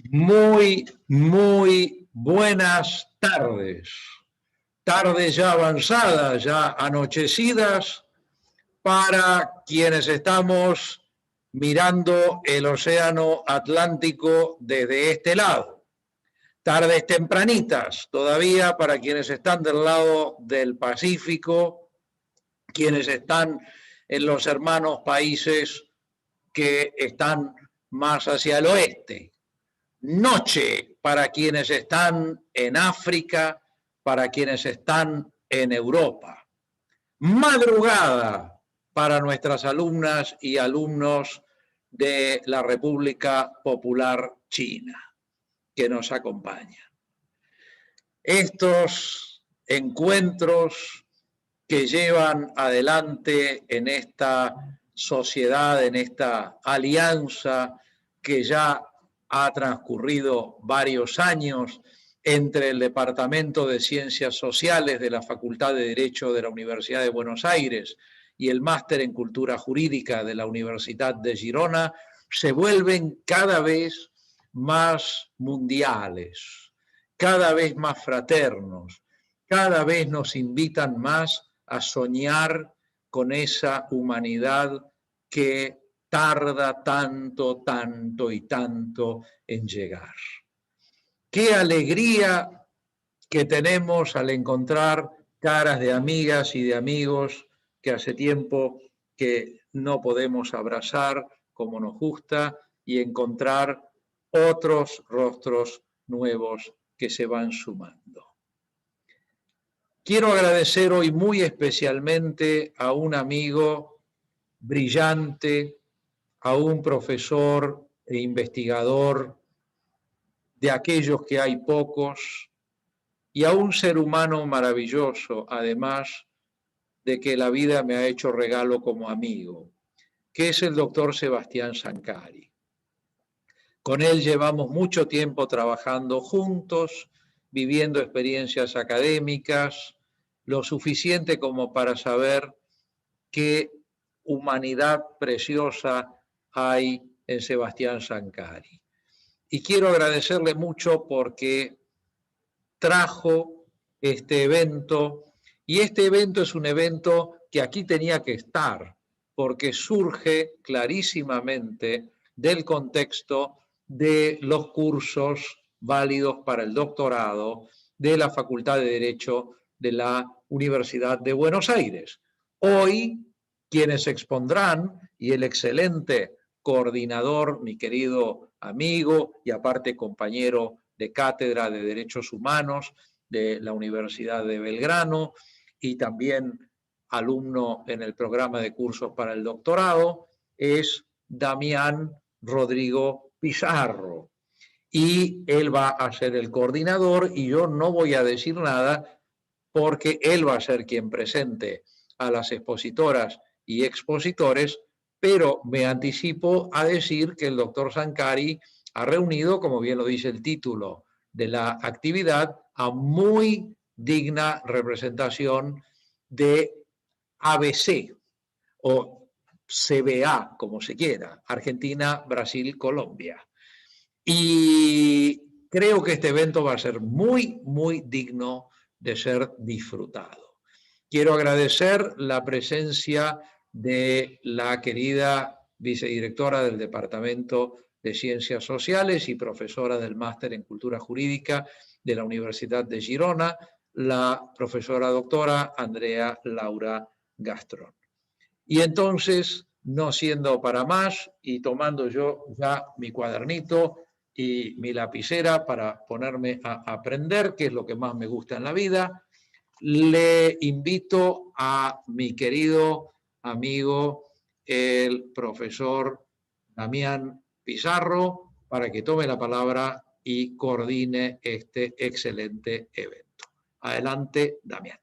Muy buenas tardes. Tardes ya avanzadas, ya anochecidas, para quienes estamos mirando el océano Atlántico desde este lado. Tardes tempranitas todavía para quienes están del lado del Pacífico, quienes están en los hermanos países que están más hacia el oeste. Noche para quienes están en África, para quienes están en Europa. Madrugada para nuestras alumnas y alumnos de la República Popular China que nos acompañan. Estos encuentros que llevan adelante en esta sociedad, en esta alianza que ya ha transcurrido varios años entre el Departamento de Ciencias Sociales de la Facultad de Derecho de la Universidad de Buenos Aires y el Máster en Cultura Jurídica de la Universidad de Girona, se vuelven cada vez más mundiales, cada vez más fraternos, cada vez nos invitan más a soñar con esa humanidad que tarda tanto en llegar. Qué alegría que tenemos al encontrar caras de amigas y de amigos que hace tiempo que no podemos abrazar como nos gusta y encontrar otros rostros nuevos que se van sumando. Quiero agradecer hoy muy especialmente a un amigo brillante, a un profesor e investigador de aquellos que hay pocos, y a un ser humano maravilloso, además de que la vida me ha hecho regalo como amigo, que es el doctor Sebastián Sancari. Con él llevamos mucho tiempo trabajando juntos, viviendo experiencias académicas, lo suficiente como para saber qué humanidad preciosa hay en Sebastián Sancari. Y quiero agradecerle mucho porque trajo este evento, y este evento es un evento que aquí tenía que estar, porque surge clarísimamente del contexto de los cursos válidos para el doctorado de la Facultad de Derecho de la Universidad de Buenos Aires. Hoy, quienes expondrán, y el excelente coordinador, mi querido amigo y aparte compañero de Cátedra de Derechos Humanos de la Universidad de Belgrano y también alumno en el programa de cursos para el doctorado, es Damián Rodrigo Pizarro. Y él va a ser el coordinador y yo no voy a decir nada porque él va a ser quien presente a las expositoras y expositores, pero me anticipo a decir que el doctor Sancari ha reunido, como bien lo dice el título de la actividad, a muy digna representación de ABC o CBA, como se quiera, Argentina, Brasil, Colombia. Y creo que este evento va a ser muy digno de ser disfrutado. Quiero agradecer la presencia de la querida vicedirectora del Departamento de Ciencias Sociales y profesora del Máster en Cultura Jurídica de la Universidad de Girona, la profesora doctora Andrea Laura Gastrón. Y entonces, no siendo para más y tomando yo ya mi cuadernito y mi lapicera para ponerme a aprender, que es lo que más me gusta en la vida, le invito a mi querido amigo, el profesor Damián Pizarro, para que tome la palabra y coordine este excelente evento. Adelante, Damián.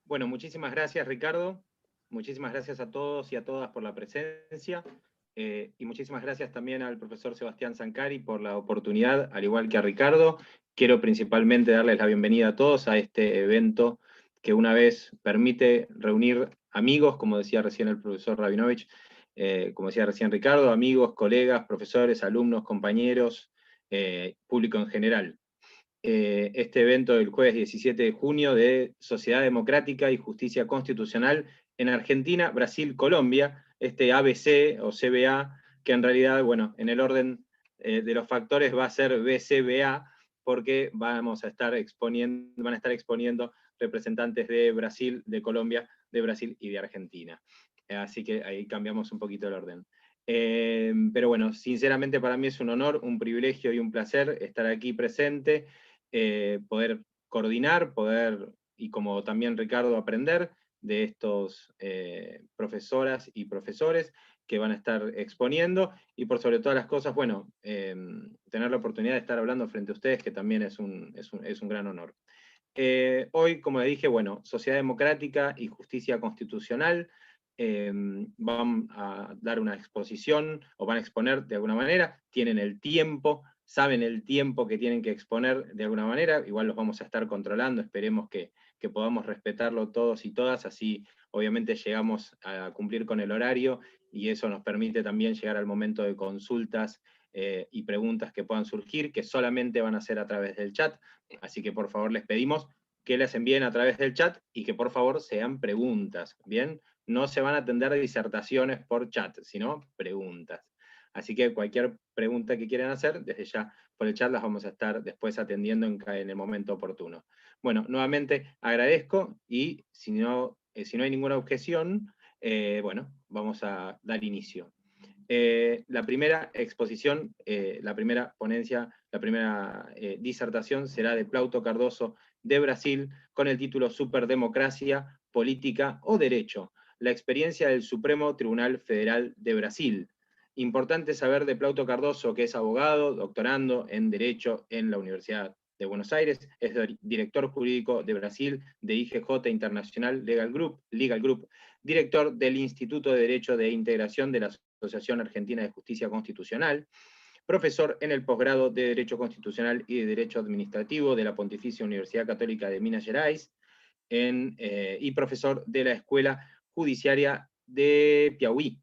Bueno, muchísimas gracias, Ricardo. Muchísimas gracias a todos y a todas por la presencia. Y muchísimas gracias también al profesor Sebastián Sancari por la oportunidad, al igual que a Ricardo. Quiero principalmente darles la bienvenida a todos a este evento que una vez permite reunir amigos, como decía recién el profesor Rabinovich, como decía recién Ricardo, amigos, colegas, profesores, alumnos, compañeros, público en general. Este evento del jueves 17 de junio de Sociedad Democrática y Justicia Constitucional en Argentina, Brasil, Colombia, este ABC o CBA, que en realidad, bueno, en el orden de los factores va a ser BCBA, porque van a estar exponiendo representantes de Brasil, de Colombia, de Brasil y de Argentina. Así que ahí cambiamos un poquito el orden. Pero bueno, sinceramente para mí es un honor, un privilegio y un placer estar aquí presente, poder coordinar, y como también Ricardo, aprender de estos profesoras y profesores que van a estar exponiendo, y por sobre todas las cosas, bueno, tener la oportunidad de estar hablando frente a ustedes, que también es un gran honor. Hoy, como le dije, bueno, Sociedad Democrática y Justicia Constitucional van a dar una exposición, o van a exponer de alguna manera, tienen el tiempo, saben el tiempo que tienen que exponer de alguna manera, igual los vamos a estar controlando, esperemos que podamos respetarlo todos y todas, así obviamente llegamos a cumplir con el horario, y eso nos permite también llegar al momento de consultas y preguntas que puedan surgir, que solamente van a ser a través del chat, así que por favor les pedimos que les envíen a través del chat, y que por favor sean preguntas, ¿bien? No se van a atender disertaciones por chat, sino preguntas. Así que cualquier pregunta que quieran hacer, desde ya por el chat las vamos a estar después atendiendo en el momento oportuno. Bueno, nuevamente agradezco, y si no hay ninguna objeción, bueno, vamos a dar inicio. La primera exposición, la primera ponencia, la primera disertación será de Plauto Cardoso de Brasil, con el título Superdemocracia, Política o Derecho, la experiencia del Supremo Tribunal Federal de Brasil. Importante saber de Plauto Cardoso, que es abogado, doctorando en Derecho en la Universidad de Buenos Aires, es director jurídico de Brasil de IGJ Internacional Legal Group, director del Instituto de Derecho de Integración de la Asociación Argentina de Justicia Constitucional, profesor en el posgrado de Derecho Constitucional y de Derecho Administrativo de la Pontificia Universidad Católica de Minas Gerais, y profesor de la Escuela Judiciaria de Piauí.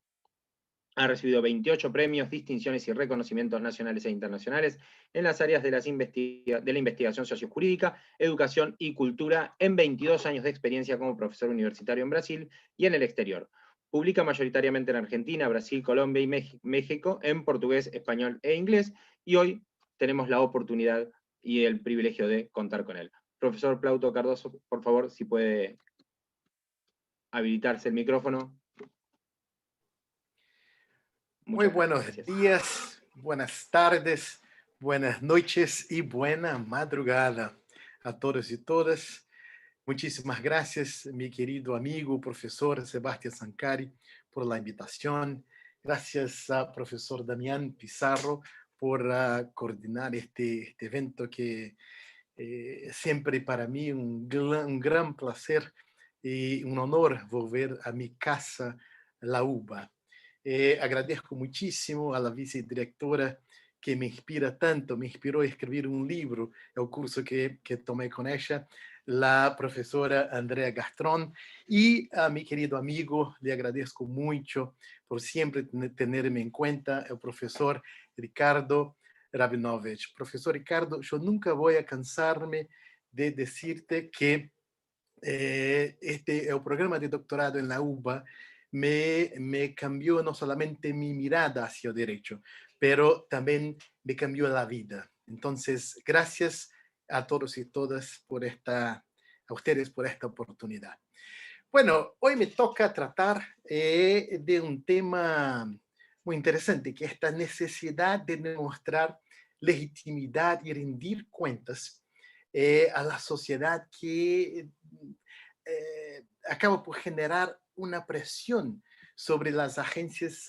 Ha recibido 28 premios, distinciones y reconocimientos nacionales e internacionales en las áreas de la investigación sociojurídica, educación y cultura, en 22 años de experiencia como profesor universitario en Brasil y en el exterior. Publica mayoritariamente en Argentina, Brasil, Colombia y México, en portugués, español e inglés, y hoy tenemos la oportunidad y el privilegio de contar con él. Profesor Plauto Cardoso, por favor, si puede habilitarse el micrófono. Muy buenos gracias. días, buenas tardes, buenas noches y buena madrugada a todos y todas. Muchísimas gracias, mi querido amigo, profesor Sebastián Sancari, por la invitación. Gracias a profesor Damián Pizarro por coordinar este evento que siempre para mí un gran placer y un honor volver a mi casa, la UBA. Agradezco muchísimo a la vicedirectora que me inspira tanto, me inspiró a escribir un libro, el curso que tomé con ella, la profesora Andrea Gastrón, y a mi querido amigo, le agradezco mucho por siempre tenerme en cuenta, el profesor Ricardo Rabinovich. Profesor Ricardo, yo nunca voy a cansarme de decirte que el programa de doctorado en la UBA me cambió no solamente mi mirada hacia el derecho, pero también me cambió la vida. Entonces, gracias a todos y todas a ustedes por esta oportunidad. Bueno, hoy me toca tratar de un tema muy interesante, que es esta necesidad de demostrar legitimidad y rendir cuentas a la sociedad que acaba por generar una presión sobre las agencias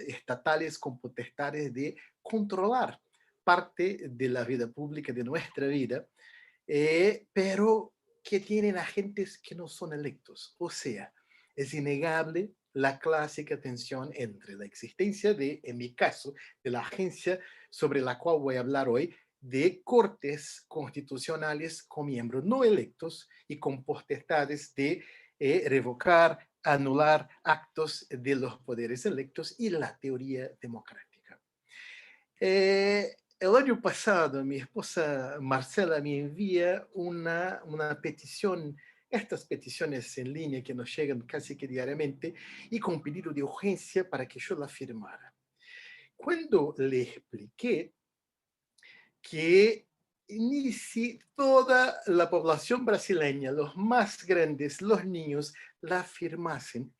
estatales con potestades de controlar parte de la vida pública, de nuestra vida, pero que tienen agentes que no son electos. O sea, es innegable la clásica tensión entre la existencia de, en mi caso, de la agencia sobre la cual voy a hablar hoy, de cortes constitucionales con miembros no electos y con potestades de revocar, anular actos de los poderes electos y la teoría democrática. El año pasado, mi esposa Marcela me envía una petición, estas peticiones en línea que nos llegan casi que diariamente, y con pedido de urgencia para que yo la firmara. Cuando le expliqué que ni si toda la población brasileña, los más grandes, los niños, la firmasen,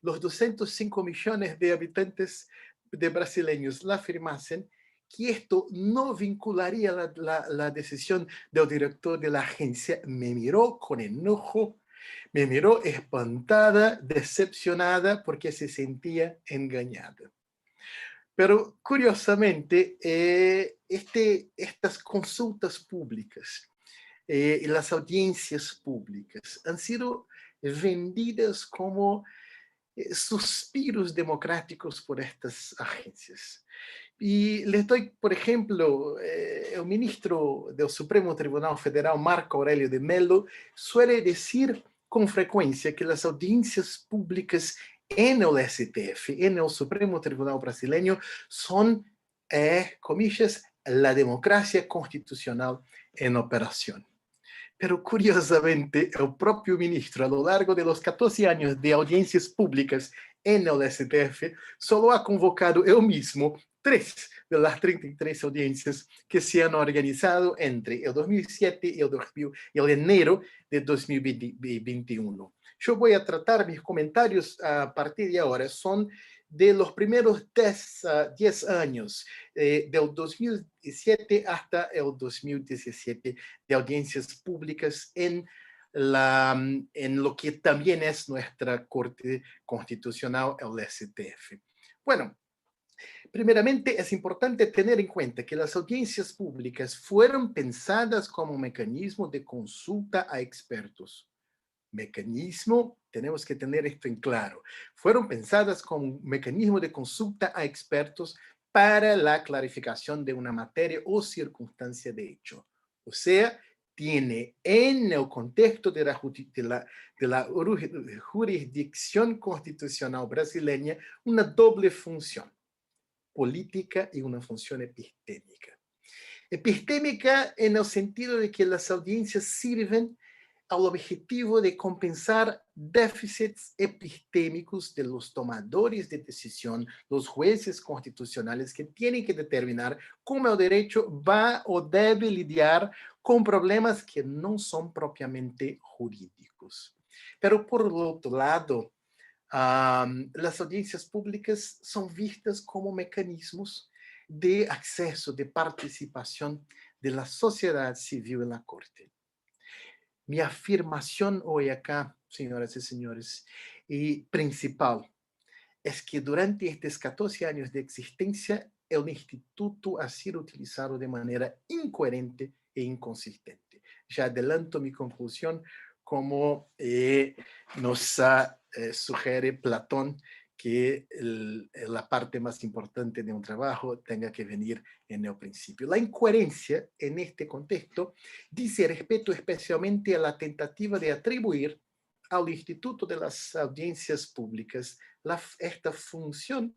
los 205 millones de habitantes de brasileños la firmasen, que esto no vincularía la decisión del director de la agencia, me miró con enojo, me miró espantada, decepcionada, porque se sentía engañada. Pero curiosamente, estas consultas públicas y las audiencias públicas han sido vendidas como suspiros democráticos por estas agencias. Y les doy, por ejemplo, el ministro del Supremo Tribunal Federal, Marco Aurélio de Mello, suele decir con frecuencia que las audiencias públicas en el STF, en el Supremo Tribunal Brasileño, son, comillas, la democracia constitucional en operación. Pero curiosamente, el propio ministro, a lo largo de los 14 años de audiencias públicas en el STF, solo ha convocado él mismo 3 de las 33 audiencias que se han organizado entre el 2007 y el enero de 2021. Yo voy a tratar mis comentarios a partir de ahora, son de los primeros 10 años, del 2007 hasta el 2017, de audiencias públicas en lo que también es nuestra Corte Constitucional, el STF. Bueno, primeramente es importante tener en cuenta que las audiencias públicas fueron pensadas como un mecanismo de consulta a expertos. Mecanismo, tenemos que tener esto en claro, fueron pensadas como un mecanismo de consulta a expertos para la clarificación de una materia o circunstancia de hecho. O sea, tiene en el contexto de la jurisdicción constitucional brasileña una doble función, política y una función epistémica. Epistémica en el sentido de que las audiencias sirven al objetivo de compensar déficits epistémicos de los tomadores de decisión, los jueces constitucionales que tienen que determinar cómo el derecho va o debe lidiar con problemas que no son propiamente jurídicos. Pero por el otro lado, las audiencias públicas son vistas como mecanismos de acceso, de participación de la sociedad civil en la Corte. Mi afirmación hoy acá, señoras y señores, y principal, es que durante estos 14 años de existencia, el instituto ha sido utilizado de manera incoherente e inconsistente. Ya adelanto mi conclusión, como nos sugiere Platón, que la parte más importante de un trabajo tenga que venir en el principio. La incoherencia en este contexto dice respeto especialmente a la tentativa de atribuir al Instituto de las Audiencias Públicas esta función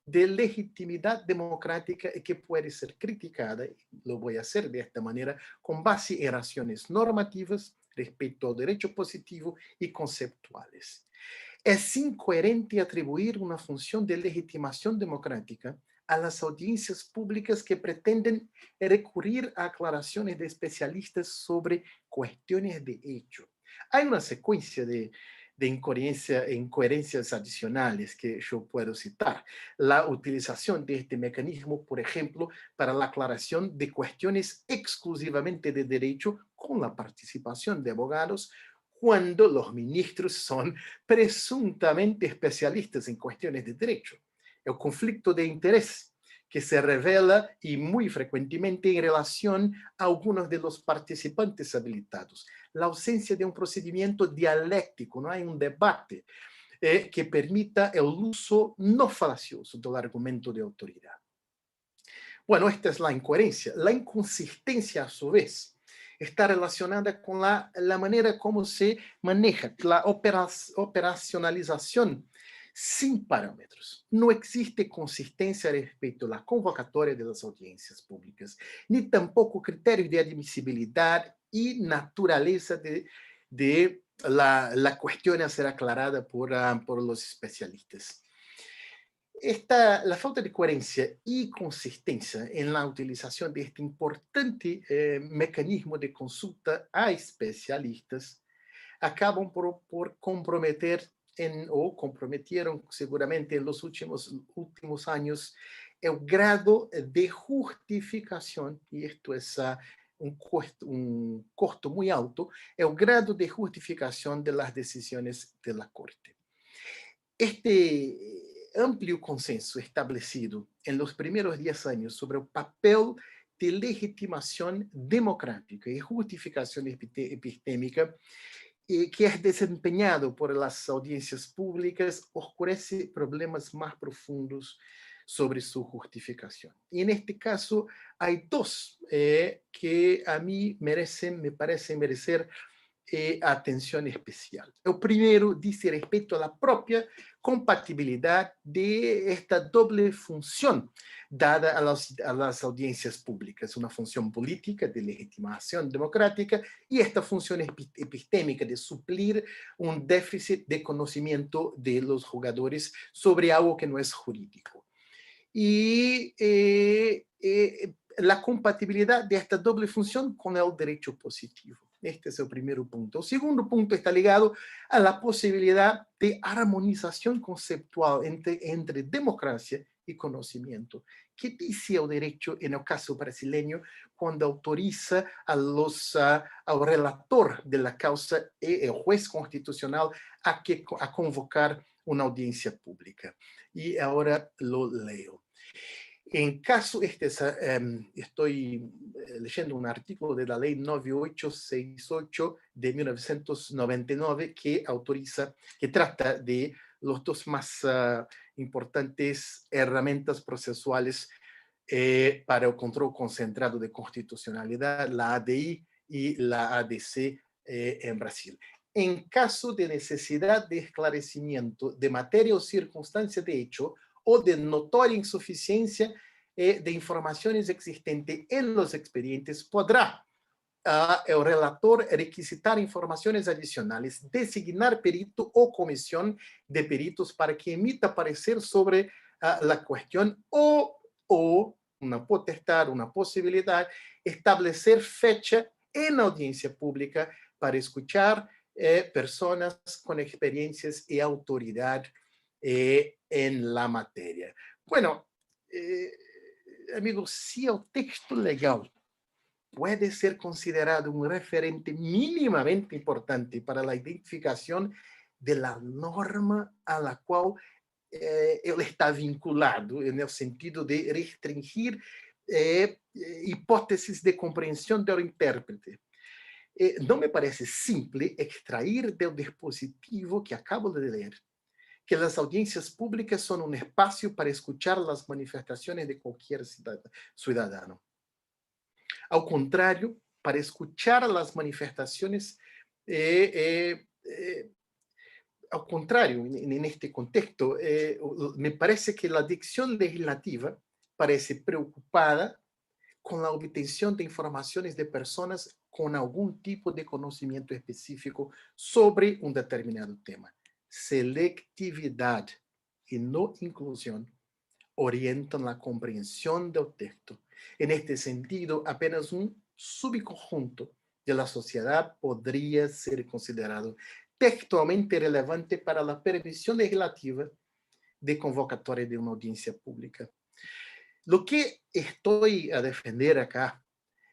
de legitimidad democrática y que puede ser criticada, y lo voy a hacer de esta manera, con base en razones normativas respecto al derecho positivo y conceptuales. Es incoherente atribuir una función de legitimación democrática a las audiencias públicas que pretenden recurrir a aclaraciones de especialistas sobre cuestiones de hecho. Hay una secuencia de incoherencias adicionales que yo puedo citar. La utilización de este mecanismo, por ejemplo, para la aclaración de cuestiones exclusivamente de derecho con la participación de abogados, cuando los ministros son presuntamente especialistas en cuestiones de derecho. El conflicto de interés que se revela y muy frecuentemente en relación a algunos de los participantes habilitados. La ausencia de un procedimiento dialéctico, no hay un debate que permita el uso no falacioso del argumento de autoridad. Bueno, esta es la incoherencia. La inconsistencia, a su vez, está relacionada con la manera como se maneja, la operacionalización sin parámetros. No existe consistencia respecto a la convocatoria de las audiencias públicas, ni tampoco criterios de admisibilidad y naturaleza de la cuestión a ser aclarada por los especialistas. La falta de coherencia y consistencia en la utilización de este importante mecanismo de consulta a especialistas acaban por comprometer o comprometieron seguramente en los últimos años el grado de justificación, y esto es un costo muy alto, el grado de justificación de las decisiones de la Corte. Este amplio consenso establecido en los primeros 10 años sobre el papel de legitimación democrática y justificación epistémica que es desempeñado por las audiencias públicas oscurece problemas más profundos sobre su justificación. Y en este caso hay dos que a mí me parecen merecer atención especial. El primero dice respecto a la propia compatibilidad de esta doble función dada a las audiencias públicas, una función política de legitimación democrática y esta función epistémica de suplir un déficit de conocimiento de los jugadores sobre algo que no es jurídico. Y la compatibilidad de esta doble función con el derecho positivo. Este es el primer punto. El segundo punto está ligado a la posibilidad de armonización conceptual entre democracia y conocimiento. ¿Qué dice el derecho en el caso brasileño cuando autoriza al relator de la causa, el juez constitucional, a convocar una audiencia pública? Y ahora lo leo. En caso, estoy leyendo un artículo de la ley 9868 de 1999 que trata de los dos más importantes herramientas procesuales para el control concentrado de constitucionalidad, la ADI y la ADC en Brasil. En caso de necesidad de esclarecimiento de materia o circunstancia de hecho, o de notoria insuficiencia de informaciones existentes en los expedientes, podrá el relator requisitar informaciones adicionales, designar perito o comisión de peritos para que emita parecer sobre la cuestión o una potestad, una posibilidad, establecer fecha en audiencia pública para escuchar personas con experiencias y autoridad en la materia. Bueno, amigos, si el texto legal puede ser considerado un referente mínimamente importante para la identificación de la norma a la cual él está vinculado, en el sentido de restringir hipótesis de comprensión del intérprete. No me parece simple extraer del dispositivo que acabo de leer que las audiencias públicas son un espacio para escuchar las manifestaciones de cualquier ciudadano. Al contrario, para escuchar las manifestaciones, al contrario, en este contexto, me parece que la dicción legislativa parece preocupada con la obtención de informaciones de personas con algún tipo de conocimiento específico sobre un determinado tema. Selectividad y no inclusión orientan la comprensión del texto. En este sentido, apenas un subconjunto de la sociedad podría ser considerado textualmente relevante para la permisión legislativa de convocatoria de una audiencia pública. Lo que estoy a defender acá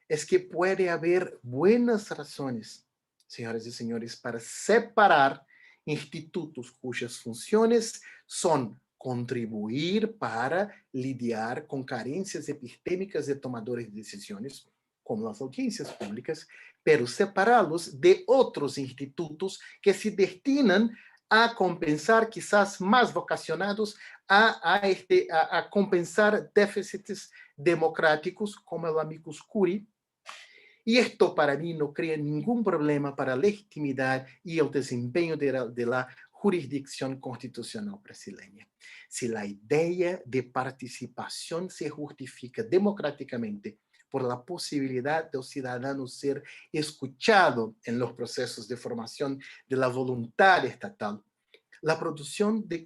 es que puede haber buenas razones, señoras y señores, para separar institutos cujas funciones son contribuir para lidiar con carencias epistémicas de tomadores de decisiones, como las audiencias públicas, pero separarlos de otros institutos que se destinan a compensar, quizás más vocacionados a compensar déficits democráticos, como el amicus curiae, Y esto para mí no crea ningún problema para la legitimidad y el desempeño de la jurisdicción constitucional brasileña. Si la idea de participación se justifica democráticamente por la posibilidad del ciudadano ser escuchado en los procesos de formación de la voluntad estatal, la producción de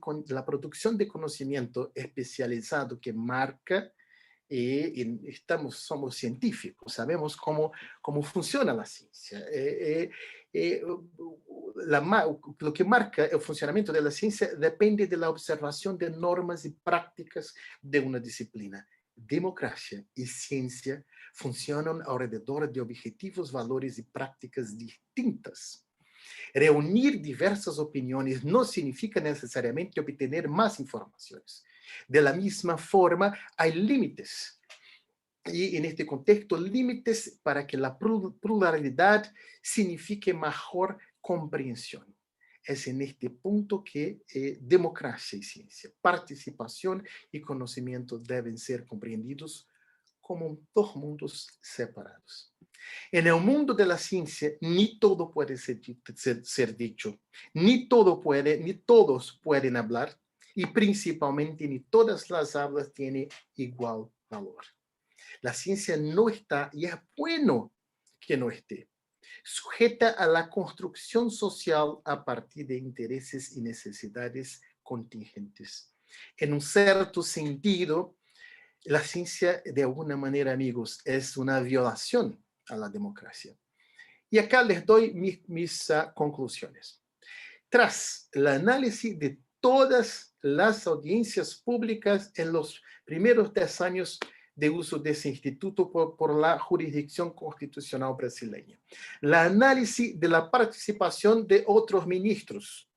conocimiento especializado que marca, somos científicos, sabemos cómo funciona la ciencia. Lo que marca el funcionamiento de la ciencia depende de la observación de normas y prácticas de una disciplina. Democracia y ciencia funcionan alrededor de objetivos, valores y prácticas distintas. Reunir diversas opiniones no significa necesariamente obtener más informaciones. De la misma forma, hay límites. Y en este contexto, límites para que la pluralidad signifique mejor comprensión. Es en este punto que democracia y ciencia, participación y conocimiento deben ser comprendidos como dos mundos separados. En el mundo de la ciencia, ni todo puede ser dicho, ni todos pueden hablar, y principalmente ni todas las hablas tienen igual valor. La ciencia no está, y es bueno que no esté, sujeta a la construcción social a partir de intereses y necesidades contingentes. En un cierto sentido, la ciencia, de alguna manera, amigos, es una violación a la democracia. Y acá les doy mis conclusiones. Tras el análisis de todas las audiencias públicas en los primeros 10 años de uso de ese instituto por la jurisdicción constitucional brasileña, el análisis de la participación de otros ministros,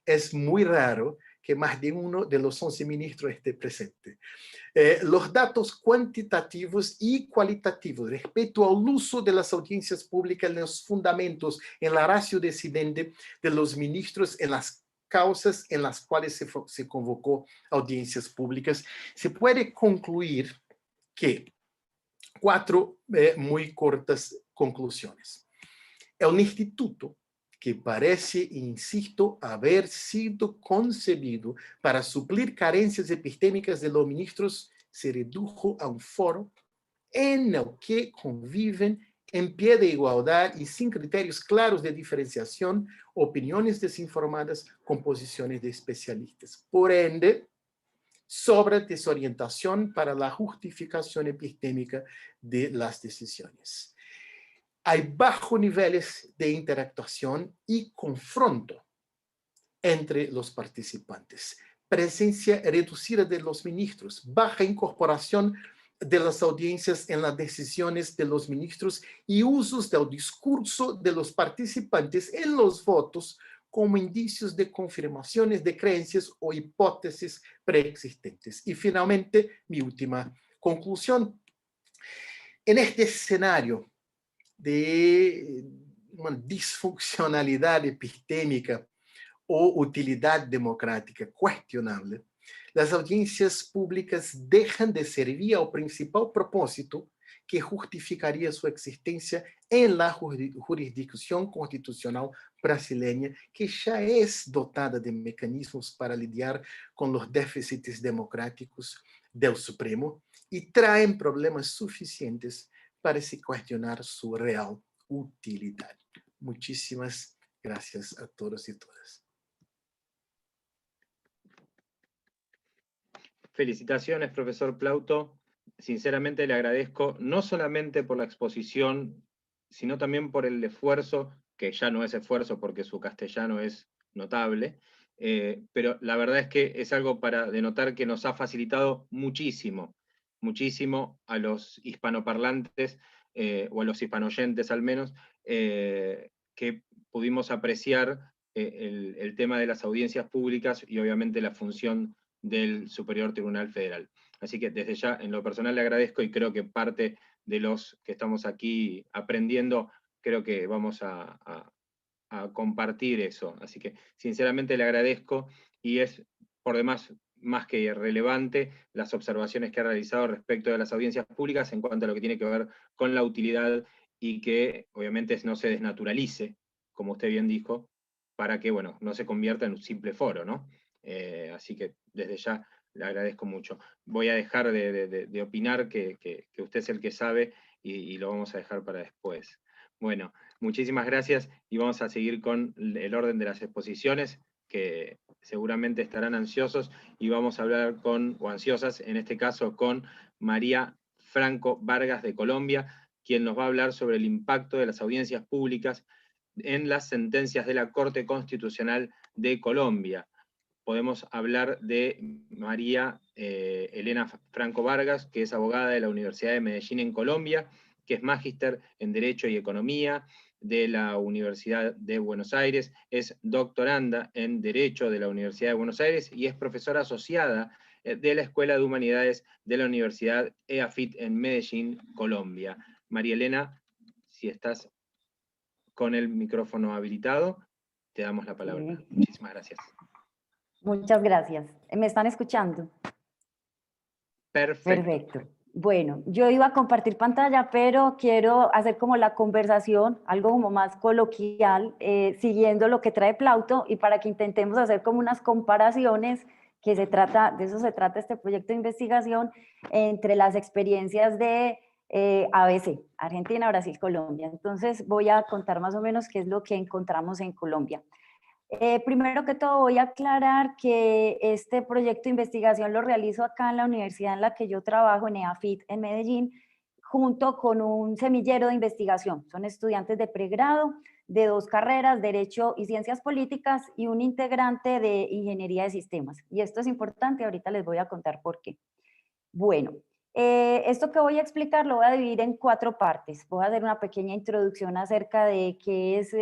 es muy raro que más de uno de los 11 ministros esté presente. Los datos cuantitativos y cualitativos respecto al uso de las audiencias públicas en los fundamentos, en la ratio decidente de los ministros en las causas en las cuales se convocó audiencias públicas, se puede concluir que 4 muy cortas conclusiones. El instituto, que parece, insisto, haber sido concebido para suplir carencias epistémicas de los ministros, se redujo a un foro en el que conviven en pie de igualdad y sin criterios claros de diferenciación, opiniones desinformadas con posiciones de especialistas. Por ende, sobra desorientación para la justificación epistémica de las decisiones. Hay bajos niveles de interactuación y confronto entre los participantes. Presencia reducida de los ministros, baja incorporación de las audiencias en las decisiones de los ministros y usos del discurso de los participantes en los votos como indicios de confirmaciones de creencias o hipótesis preexistentes. Y finalmente, mi última conclusión. En este escenario de uma disfuncionalidade epistêmica ou utilidade democrática questionável, as audiências públicas deixam de servir ao principal propósito que justificaria sua existência em la jurisdicção constitucional brasileña, que já é dotada de mecanismos para lidiar com os déficits democráticos del Supremo e traem problemas suficientes para se cuestionar su real utilidad. Muchísimas gracias a todos y todas. Felicitaciones, profesor Plauto. Sinceramente le agradezco no solamente por la exposición, sino también por el esfuerzo, que ya no es esfuerzo porque su castellano es notable, pero la verdad es que es algo para denotar que nos ha facilitado muchísimo, muchísimo a los hispanoparlantes, o a los hispanoyentes al menos, que pudimos apreciar el tema de las audiencias públicas y obviamente la función del Superior Tribunal Federal. Así que desde ya, en lo personal le agradezco y creo que parte de los que estamos aquí aprendiendo, creo que vamos a compartir eso. Así que sinceramente le agradezco y es por demás más que relevante las observaciones que ha realizado respecto de las audiencias públicas en cuanto a lo que tiene que ver con la utilidad y que obviamente no se desnaturalice, como usted bien dijo, para que, bueno, no se convierta en un simple foro, ¿no? Así que desde ya le agradezco mucho. Voy a dejar de opinar, que usted es el que sabe, y lo vamos a dejar para después. Bueno, muchísimas gracias, y vamos a seguir con el orden de las exposiciones, que seguramente estarán ansiosos, y vamos a hablar o ansiosas, en este caso con María Franco Vargas de Colombia, quien nos va a hablar sobre el impacto de las audiencias públicas en las sentencias de la Corte Constitucional de Colombia. Podemos hablar de María Elena Franco Vargas, que es abogada de la Universidad de Medellín en Colombia, que es magíster en Derecho y Economía de la Universidad de Buenos Aires, es doctoranda en Derecho de la Universidad de Buenos Aires y es profesora asociada de la Escuela de Humanidades de la Universidad EAFIT en Medellín, Colombia. María Elena, si estás con el micrófono habilitado, te damos la palabra. Sí. Muchísimas gracias. Muchas gracias. ¿Me están escuchando? Perfecto. Perfecto. Bueno, yo iba a compartir pantalla, pero quiero hacer como la conversación, algo como más coloquial, siguiendo lo que trae Plauto, y para que intentemos hacer como unas comparaciones, que de eso se trata este proyecto de investigación, entre las experiencias de ABC, Argentina, Brasil, Colombia. Entonces voy a contar más o menos qué es lo que encontramos en Colombia. Primero que todo voy a aclarar que este proyecto de investigación lo realizo acá en la universidad en la que yo trabajo, en EAFIT, en Medellín, junto con un semillero de investigación. Son estudiantes de pregrado de 2 carreras, Derecho y Ciencias Políticas, y un integrante de Ingeniería de Sistemas. Y esto es importante, ahorita les voy a contar por qué. Bueno, esto que voy a explicar lo voy a dividir en 4 partes. Voy a hacer una pequeña introducción acerca de qué es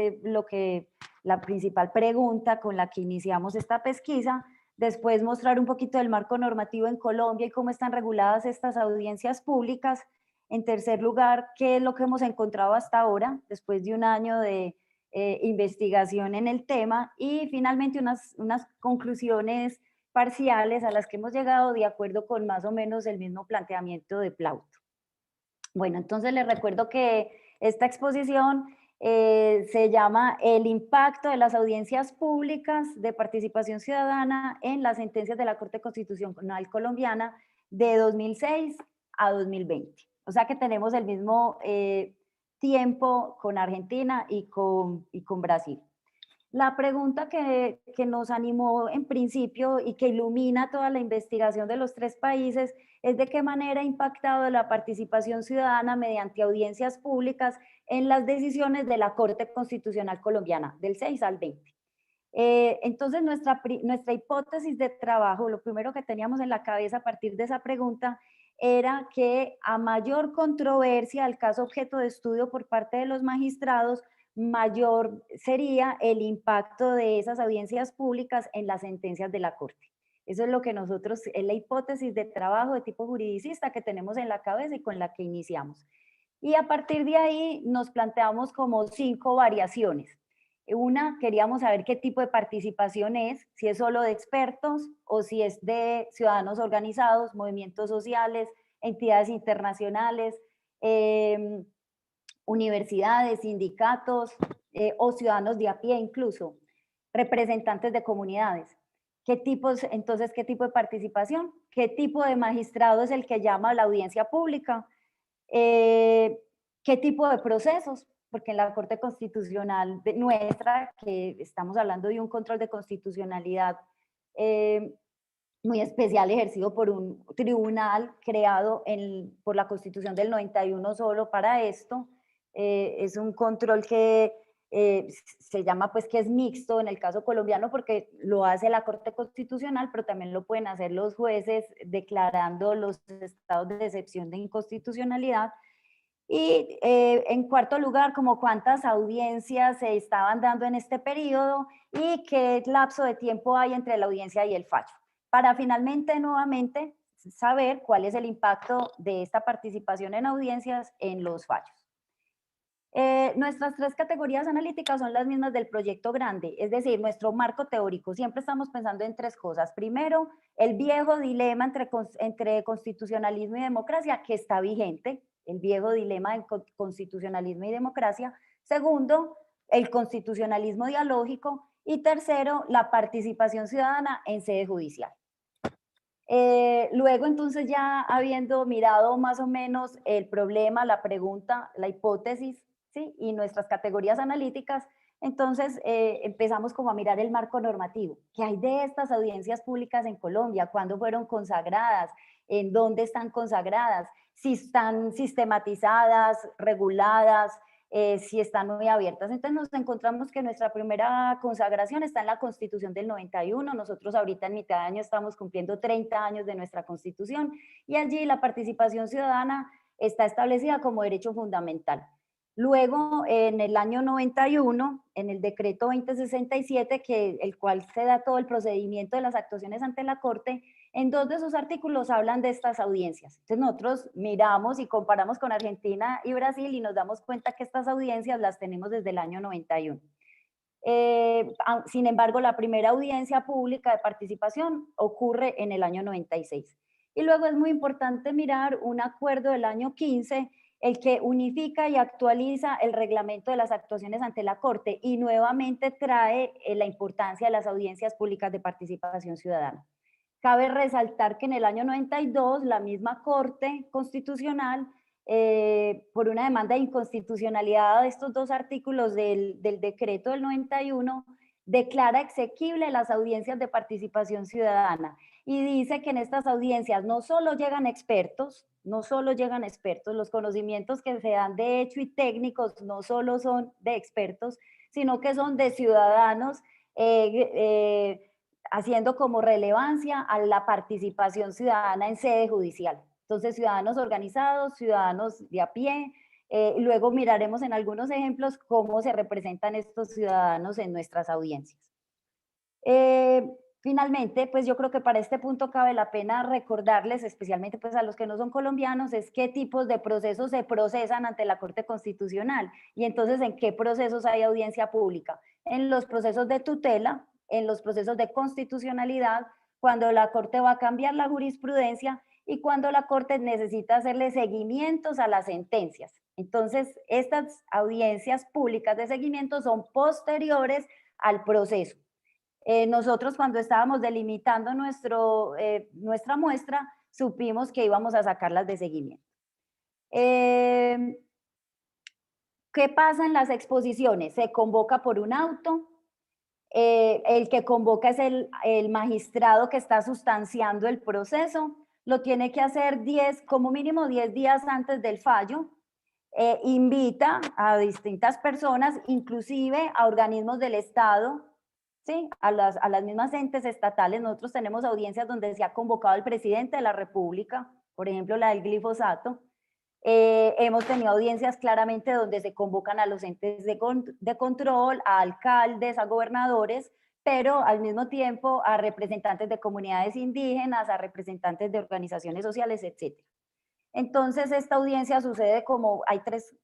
la principal pregunta con la que iniciamos esta pesquisa. Después mostrar un poquito del marco normativo en Colombia y cómo están reguladas estas audiencias públicas. En tercer lugar, qué es lo que hemos encontrado hasta ahora, después de un año de investigación en el tema. Y finalmente unas conclusiones parciales a las que hemos llegado de acuerdo con más o menos el mismo planteamiento de Plauto. Bueno, entonces les recuerdo que esta exposición se llama El impacto de las audiencias públicas de participación ciudadana en las sentencias de la Corte Constitucional Colombiana de 2006 a 2020. O sea que tenemos el mismo tiempo con Argentina y con Brasil. La pregunta que nos animó en principio y que ilumina toda la investigación de los 3 países es de qué manera ha impactado la participación ciudadana mediante audiencias públicas en las decisiones de la Corte Constitucional Colombiana, del 6 al 20. Entonces, nuestra hipótesis de trabajo, lo primero que teníamos en la cabeza a partir de esa pregunta, era que a mayor controversia al caso objeto de estudio por parte de los magistrados, mayor sería el impacto de esas audiencias públicas en las sentencias de la Corte. Eso es lo que nosotros, es la hipótesis de trabajo de tipo juridicista que tenemos en la cabeza y con la que iniciamos. Y a partir de ahí nos planteamos como 5 variaciones. Una, queríamos saber qué tipo de participación es, si es solo de expertos o si es de ciudadanos organizados, movimientos sociales, entidades internacionales, universidades, sindicatos o ciudadanos de a pie incluso, representantes de comunidades. Entonces, ¿qué tipo de participación? ¿Qué tipo de magistrado es el que llama a la audiencia pública? ¿Qué tipo de procesos? Porque en la Corte Constitucional nuestra, que estamos hablando de un control de constitucionalidad muy especial ejercido por un tribunal creado por la Constitución del 91 solo para esto, es un control que se llama pues que es mixto en el caso colombiano porque lo hace la Corte Constitucional, pero también lo pueden hacer los jueces declarando los estados de excepción de inconstitucionalidad. Y en cuarto lugar, como cuántas audiencias se estaban dando en este periodo y qué lapso de tiempo hay entre la audiencia y el fallo, para finalmente nuevamente saber cuál es el impacto de esta participación en audiencias en los fallos. Nuestras 3 categorías analíticas son las mismas del proyecto grande, es decir, nuestro marco teórico. Siempre estamos pensando en 3 cosas. Primero, el viejo dilema entre constitucionalismo y democracia, que está vigente, el viejo dilema de constitucionalismo y democracia. Segundo, el constitucionalismo dialógico. Y tercero, la participación ciudadana en sede judicial. Luego, entonces, ya habiendo mirado más o menos el problema, la pregunta, la hipótesis, ¿sí? Y nuestras categorías analíticas, entonces empezamos como a mirar el marco normativo. ¿Qué hay de estas audiencias públicas en Colombia? ¿Cuándo fueron consagradas? ¿En dónde están consagradas? Si están sistematizadas, reguladas, si están muy abiertas. Entonces nos encontramos que nuestra primera consagración está en la Constitución del 91. Nosotros ahorita en mitad de año estamos cumpliendo 30 años de nuestra Constitución y allí la participación ciudadana está establecida como derecho fundamental. Luego, en el año 91, en el decreto 2067, el cual se da todo el procedimiento de las actuaciones ante la Corte, en 2 de sus artículos hablan de estas audiencias. Entonces nosotros miramos y comparamos con Argentina y Brasil y nos damos cuenta que estas audiencias las tenemos desde el año 91. Sin embargo, la primera audiencia pública de participación ocurre en el año 96. Y luego es muy importante mirar un acuerdo del año 15, el que unifica y actualiza el reglamento de las actuaciones ante la Corte y nuevamente trae la importancia de las audiencias públicas de participación ciudadana. Cabe resaltar que en el año 92 la misma Corte Constitucional, por una demanda de inconstitucionalidad de estos 2 artículos del decreto del 91, declara exequible las audiencias de participación ciudadana y dice que en estas audiencias no solo llegan expertos, los conocimientos que se dan de hecho y técnicos no solo son de expertos, sino que son de ciudadanos haciendo como relevancia a la participación ciudadana en sede judicial. Entonces, ciudadanos organizados, ciudadanos de a pie. Luego miraremos en algunos ejemplos cómo se representan estos ciudadanos en nuestras audiencias. Finalmente, pues yo creo que para este punto cabe la pena recordarles, especialmente pues a los que no son colombianos, es qué tipos de procesos se procesan ante la Corte Constitucional y entonces en qué procesos hay audiencia pública. En los procesos de tutela, en los procesos de constitucionalidad, cuando la Corte va a cambiar la jurisprudencia y cuando la Corte necesita hacerle seguimientos a las sentencias. Entonces, estas audiencias públicas de seguimiento son posteriores al proceso. Nosotros cuando estábamos delimitando nuestra muestra, supimos que íbamos a sacarlas de seguimiento. ¿Qué pasa en las exposiciones? Se convoca por un auto, el que convoca es el magistrado que está sustanciando el proceso, lo tiene que hacer como mínimo 10 días antes del fallo, invita a distintas personas, inclusive a organismos del Estado, ¿sí? A las mismas entes estatales. Nosotros tenemos audiencias donde se ha convocado al presidente de la República, por ejemplo la del glifosato. Hemos tenido audiencias claramente donde se convocan a los entes de control, a alcaldes, a gobernadores, pero al mismo tiempo a representantes de comunidades indígenas, a representantes de organizaciones sociales, etc. Entonces esta audiencia sucede hay tres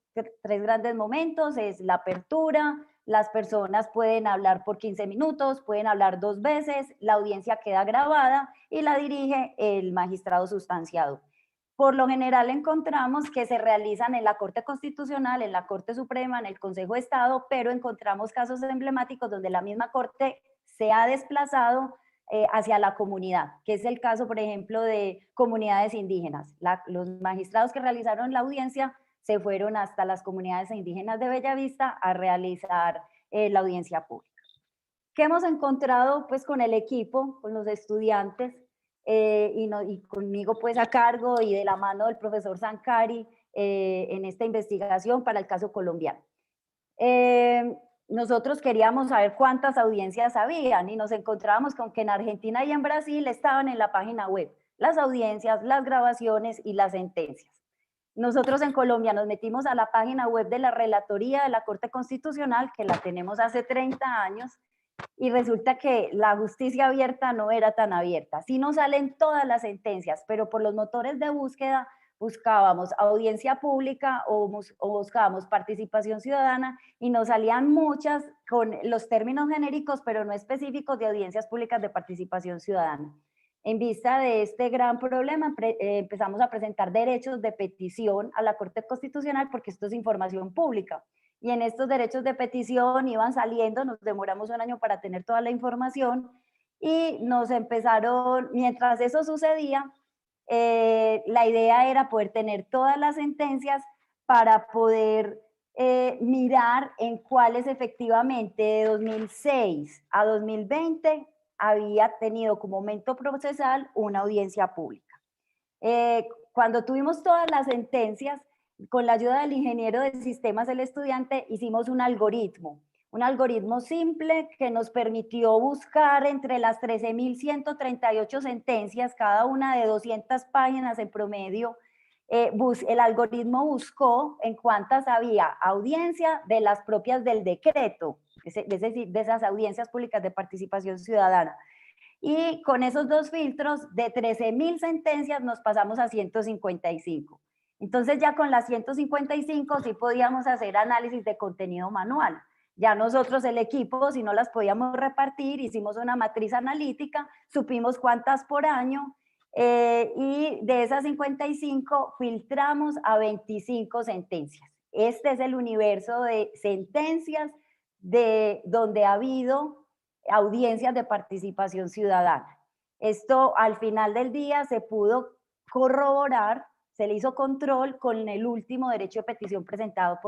grandes momentos: es la apertura, las personas pueden hablar por 15 minutos, pueden hablar 2 veces, la audiencia queda grabada y la dirige el magistrado sustanciado. Por lo general encontramos que se realizan en la Corte Constitucional, en la Corte Suprema, en el Consejo de Estado, pero encontramos casos emblemáticos donde la misma Corte se ha desplazado hacia la comunidad, que es el caso, por ejemplo, de comunidades indígenas. Los magistrados que realizaron la audiencia se fueron hasta las comunidades indígenas de Bellavista a realizar la audiencia pública. ¿Qué hemos encontrado pues con el equipo, con los estudiantes y conmigo pues a cargo y de la mano del profesor Sankari en esta investigación para el caso colombiano? Nosotros queríamos saber cuántas audiencias habían y nos encontrábamos con que en Argentina y en Brasil estaban en la página web las audiencias, las grabaciones y las sentencias. Nosotros en Colombia nos metimos a la página web de la Relatoría de la Corte Constitucional, que la tenemos hace 30 años, y resulta que la justicia abierta no era tan abierta. Sí nos salen todas las sentencias, pero por los motores de búsqueda buscábamos audiencia pública o buscábamos participación ciudadana y nos salían muchas con los términos genéricos, pero no específicos de audiencias públicas de participación ciudadana. En vista de este gran problema, empezamos a presentar derechos de petición a la Corte Constitucional porque esto es información pública. Y en estos derechos de petición iban saliendo, nos demoramos un año para tener toda la información y nos empezaron, mientras eso sucedía, la idea era poder tener todas las sentencias para poder mirar en cuáles efectivamente de 2006 a 2020 había tenido como momento procesal una audiencia pública. Cuando tuvimos todas las sentencias, con la ayuda del ingeniero de sistemas del estudiante, hicimos un algoritmo simple que nos permitió buscar entre las 13.138 sentencias, cada una de 200 páginas en promedio. El algoritmo buscó en cuántas había audiencia de las propias del decreto, es decir, de esas audiencias públicas de participación ciudadana. Y con esos dos filtros, de 13.000 sentencias nos pasamos a 155. Entonces ya con las 155 sí podíamos hacer análisis de contenido manual. Ya nosotros, el equipo, si no las podíamos repartir, hicimos una matriz analítica, supimos cuántas por año, y de esas 55 filtramos a 25 sentencias. Este es el universo de sentencias de donde ha habido audiencias de participación ciudadana. Esto al final del día se pudo corroborar, se le hizo control con el último derecho de petición presentado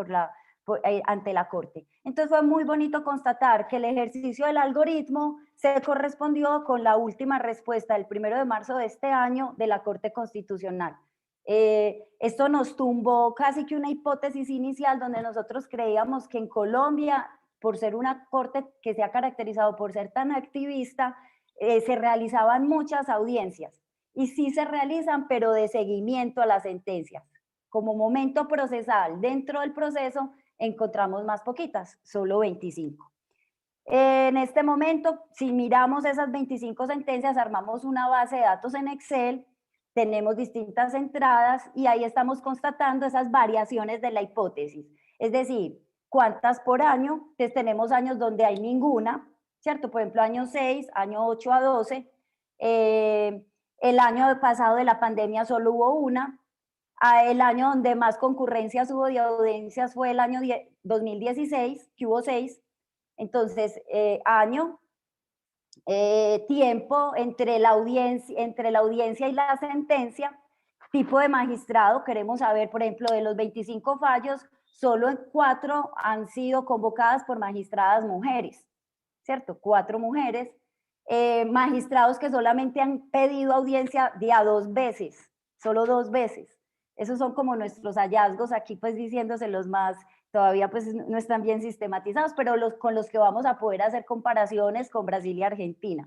ante la Corte. Entonces fue muy bonito constatar que el ejercicio del algoritmo se correspondió con la última respuesta del 1 de marzo de este año de la Corte Constitucional. Esto nos tumbó casi que una hipótesis inicial donde nosotros creíamos que en Colombia, por ser una corte que se ha caracterizado por ser tan activista, se realizaban muchas audiencias. Y sí se realizan, pero de seguimiento a las sentencias. Como momento procesal dentro del proceso, encontramos más poquitas, solo 25. En este momento, si miramos esas 25 sentencias, armamos una base de datos en Excel, tenemos distintas entradas y ahí estamos constatando esas variaciones de la hipótesis. Es decir, cuántas por año, entonces tenemos años donde hay ninguna, ¿cierto? Por ejemplo, año 6, año 8 a 12, el año pasado de la pandemia solo hubo una, el año donde más concurrencias hubo de audiencias fue el año 2016, que hubo 6, entonces año, tiempo entre la audiencia y la sentencia, tipo de magistrado, queremos saber, por ejemplo, de los 25 fallos, solo 4 han sido convocadas por magistradas mujeres, ¿cierto? 4 mujeres, magistrados que solamente han pedido audiencia de a 2 veces, solo 2 veces. Esos son como nuestros hallazgos aquí, pues diciéndose los más, todavía pues no están bien sistematizados, pero con los que vamos a poder hacer comparaciones con Brasil y Argentina.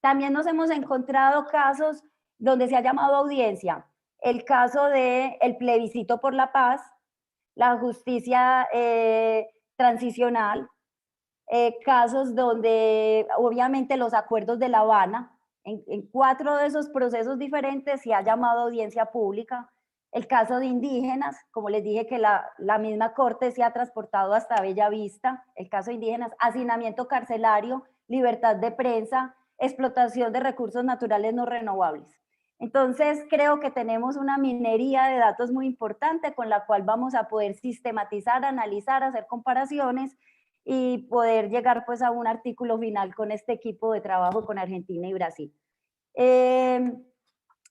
También nos hemos encontrado casos donde se ha llamado audiencia, el caso del plebiscito por la paz, la justicia transicional, casos donde obviamente los acuerdos de La Habana, en 4 de esos procesos diferentes se ha llamado audiencia pública. El caso de indígenas, como les dije que la misma Corte se ha transportado hasta Bellavista, el caso de indígenas, hacinamiento carcelario, libertad de prensa, explotación de recursos naturales no renovables. Entonces creo que tenemos una minería de datos muy importante con la cual vamos a poder sistematizar, analizar, hacer comparaciones y poder llegar pues a un artículo final con este equipo de trabajo con Argentina y Brasil.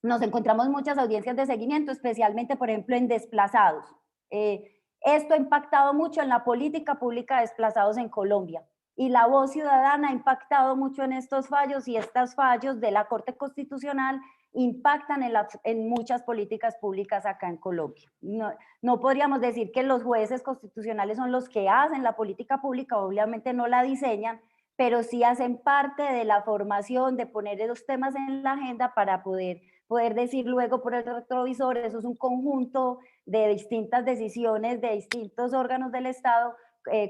Nos encontramos muchas audiencias de seguimiento, especialmente, por ejemplo, en desplazados. Esto ha impactado mucho en la política pública de desplazados en Colombia. Y la voz ciudadana ha impactado mucho en estos fallos y estos fallos de la Corte Constitucional impactan en muchas políticas públicas acá en Colombia. No podríamos decir que los jueces constitucionales son los que hacen la política pública, obviamente no la diseñan, pero sí hacen parte de la formación, de poner esos temas en la agenda para poder decir luego por el retrovisor, eso es un conjunto de distintas decisiones de distintos órganos del Estado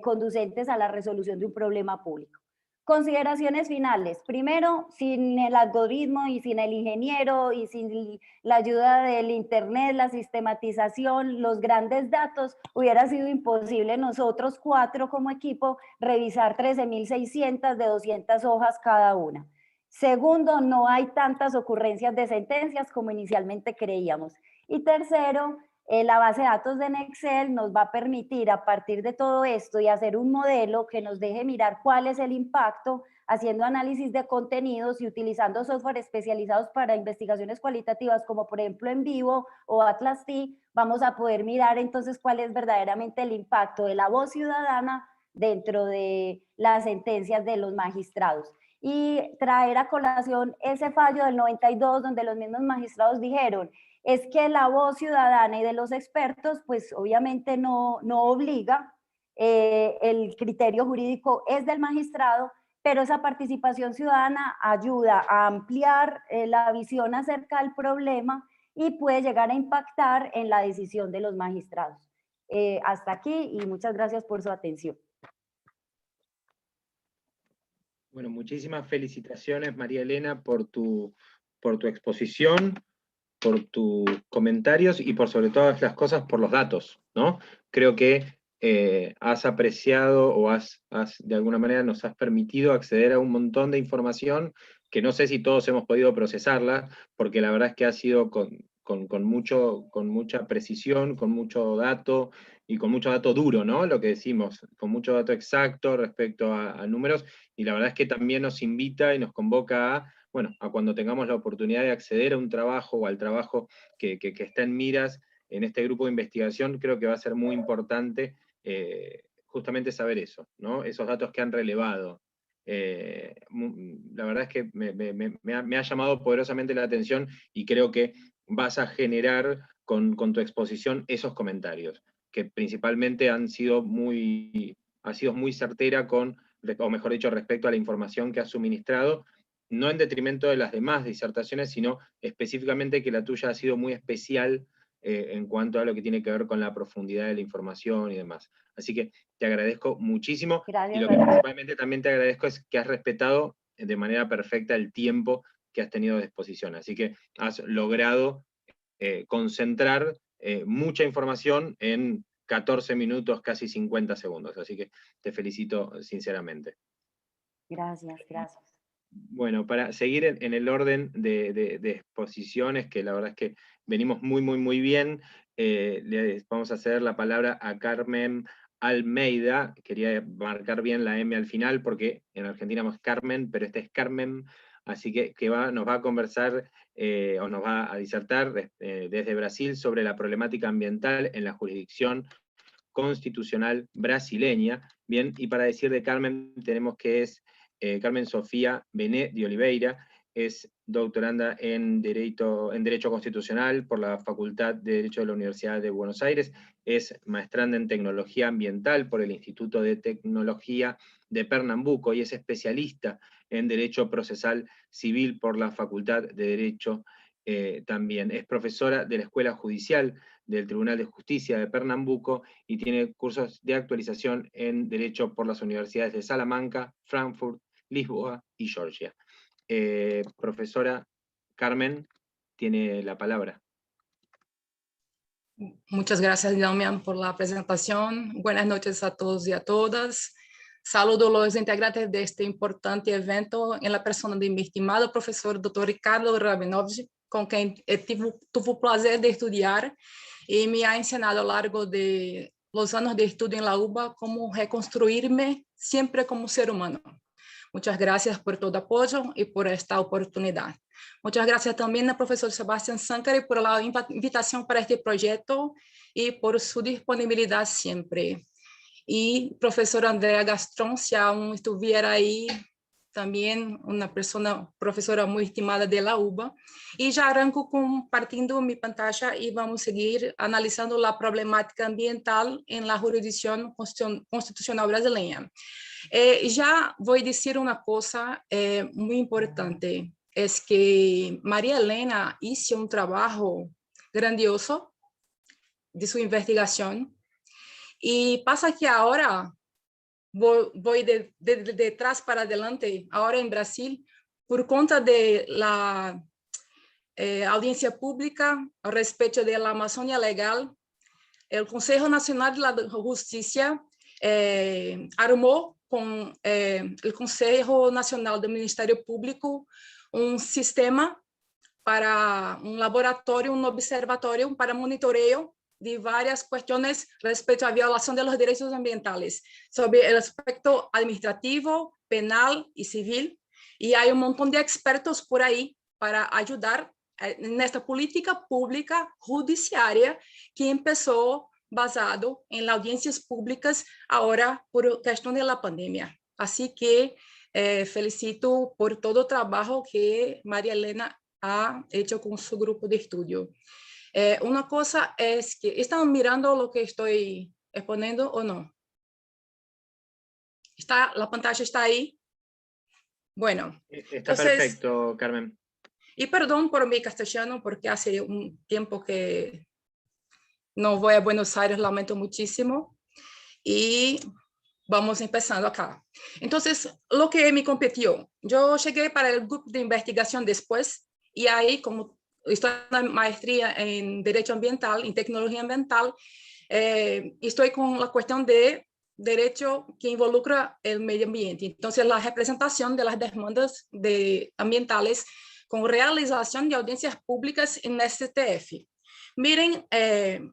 conducentes a la resolución de un problema público. Consideraciones finales. Primero, sin el algoritmo y sin el ingeniero y sin la ayuda del internet, la sistematización, los grandes datos, hubiera sido imposible nosotros 4 como equipo revisar 13.600 de 200 hojas cada una. Segundo, no hay tantas ocurrencias de sentencias como inicialmente creíamos. Y tercero, la base de datos de Excel nos va a permitir a partir de todo esto y hacer un modelo que nos deje mirar cuál es el impacto, haciendo análisis de contenidos y utilizando software especializados para investigaciones cualitativas como por ejemplo En Vivo o Atlas T, vamos a poder mirar entonces cuál es verdaderamente el impacto de la voz ciudadana dentro de las sentencias de los magistrados. Y traer a colación ese fallo del 92 donde los mismos magistrados dijeron es que la voz ciudadana y de los expertos, pues obviamente no obliga, el criterio jurídico es del magistrado, pero esa participación ciudadana ayuda a ampliar la visión acerca del problema y puede llegar a impactar en la decisión de los magistrados. Hasta aquí y muchas gracias por su atención. Bueno, muchísimas felicitaciones, María Elena, por tu exposición, por tus comentarios y por sobre todas las cosas por los datos, ¿no? Creo que has apreciado o de alguna manera nos has permitido acceder a un montón de información que no sé si todos hemos podido procesarla, porque la verdad es que ha sido con mucha precisión, con mucho dato y con mucho dato duro, ¿no? Lo que decimos, con mucho dato exacto respecto a números, y la verdad es que también nos invita y nos convoca a cuando tengamos la oportunidad de acceder a un trabajo o al trabajo que está en miras en este grupo de investigación, creo que va a ser muy importante justamente saber eso, ¿no? Esos datos que han relevado. La verdad es que me ha llamado poderosamente la atención y creo que vas a generar con tu exposición esos comentarios, que principalmente ha sido muy certera o mejor dicho, respecto a la información que has suministrado, no en detrimento de las demás disertaciones, sino específicamente que la tuya ha sido muy especial en cuanto a lo que tiene que ver con la profundidad de la información y demás. Así que te agradezco muchísimo. Gracias, y lo que principalmente también te agradezco es que has respetado de manera perfecta el tiempo que has tenido de exposición. Así que has logrado concentrar mucha información en 14 minutos, casi 50 segundos. Así que te felicito sinceramente. Gracias, gracias. Bueno, para seguir en el orden de exposiciones, que la verdad es que venimos muy bien, le vamos a ceder la palabra a Carmen Almeida. Quería marcar bien la M al final, porque en Argentina es Carmen, pero este es Carmen, así que nos va a conversar, o nos va a disertar desde Brasil sobre la problemática ambiental en la jurisdicción constitucional brasileña. Bien, y para decir de Carmen, tenemos que es Carmen Sofía Bené de Oliveira, es doctoranda en Derecho Constitucional por la Facultad de Derecho de la Universidad de Buenos Aires, es maestranda en Tecnología Ambiental por el Instituto de Tecnología de Pernambuco y es especialista en Derecho Procesal Civil por la Facultad de Derecho también. Es profesora de la Escuela Judicial del Tribunal de Justicia de Pernambuco y tiene cursos de actualización en Derecho por las universidades de Salamanca, Frankfurt, Lisboa y Georgia. Profesora Carmen, tiene la palabra. Muchas gracias, Damián, por la presentación. Buenas noches a todos y a todas. Saludo a los integrantes de este importante evento en la persona de mi estimado profesor Dr. Ricardo Rabinovich, con quien tuve el placer de estudiar y me ha enseñado a lo largo de los años de estudio en la UBA cómo reconstruirme siempre como ser humano. Muchas gracias por todo apoyo y por esta oportunidad. Muchas gracias también al profesor Sebastián Sankari por la invitación para este proyecto y por su disponibilidad siempre. Y profesor Andrea Gastrón, si aún estuviera ahí, también una profesora muy estimada de la UBA. Y ya arranco compartiendo mi pantalla y vamos a seguir analizando la problemática ambiental en la jurisdicción constitucional brasileña. Ya voy a decir una cosa muy importante, es que María Elena hizo un trabajo grandioso de su investigación y pasa que ahora voy de detrás para adelante, ahora en Brasil, por cuenta de la audiencia pública a respecto de la Amazônia Legal. El Consejo Nacional de la Justicia armó con el Consejo Nacional del Ministerio Público un sistema para un laboratorio, un observatorio para monitoreo de varias cuestiones respecto a violación de los derechos ambientales, sobre el aspecto administrativo, penal y civil. Y hay un montón de expertos por ahí para ayudar en esta política pública judiciaria que empezó basado en las audiencias públicas ahora por cuestión de la pandemia. Así que felicito por todo el trabajo que María Elena ha hecho con su grupo de estudio. Una cosa es que, ¿están mirando lo que estoy exponiendo o no? ¿La pantalla está ahí? Bueno. Está entonces, perfecto, Carmen. Y perdón por mi castellano, porque hace un tiempo que no voy a Buenos Aires, lamento muchísimo. Y vamos empezando acá. Entonces, lo que me competió, yo llegué para el grupo de investigación después, y ahí, como estoy en una maestría en Derecho Ambiental, en Tecnología Ambiental, estoy con la cuestión de derecho que involucra el medio ambiente. Entonces, la representación de las demandas ambientales con realización de audiencias públicas en STF. Miren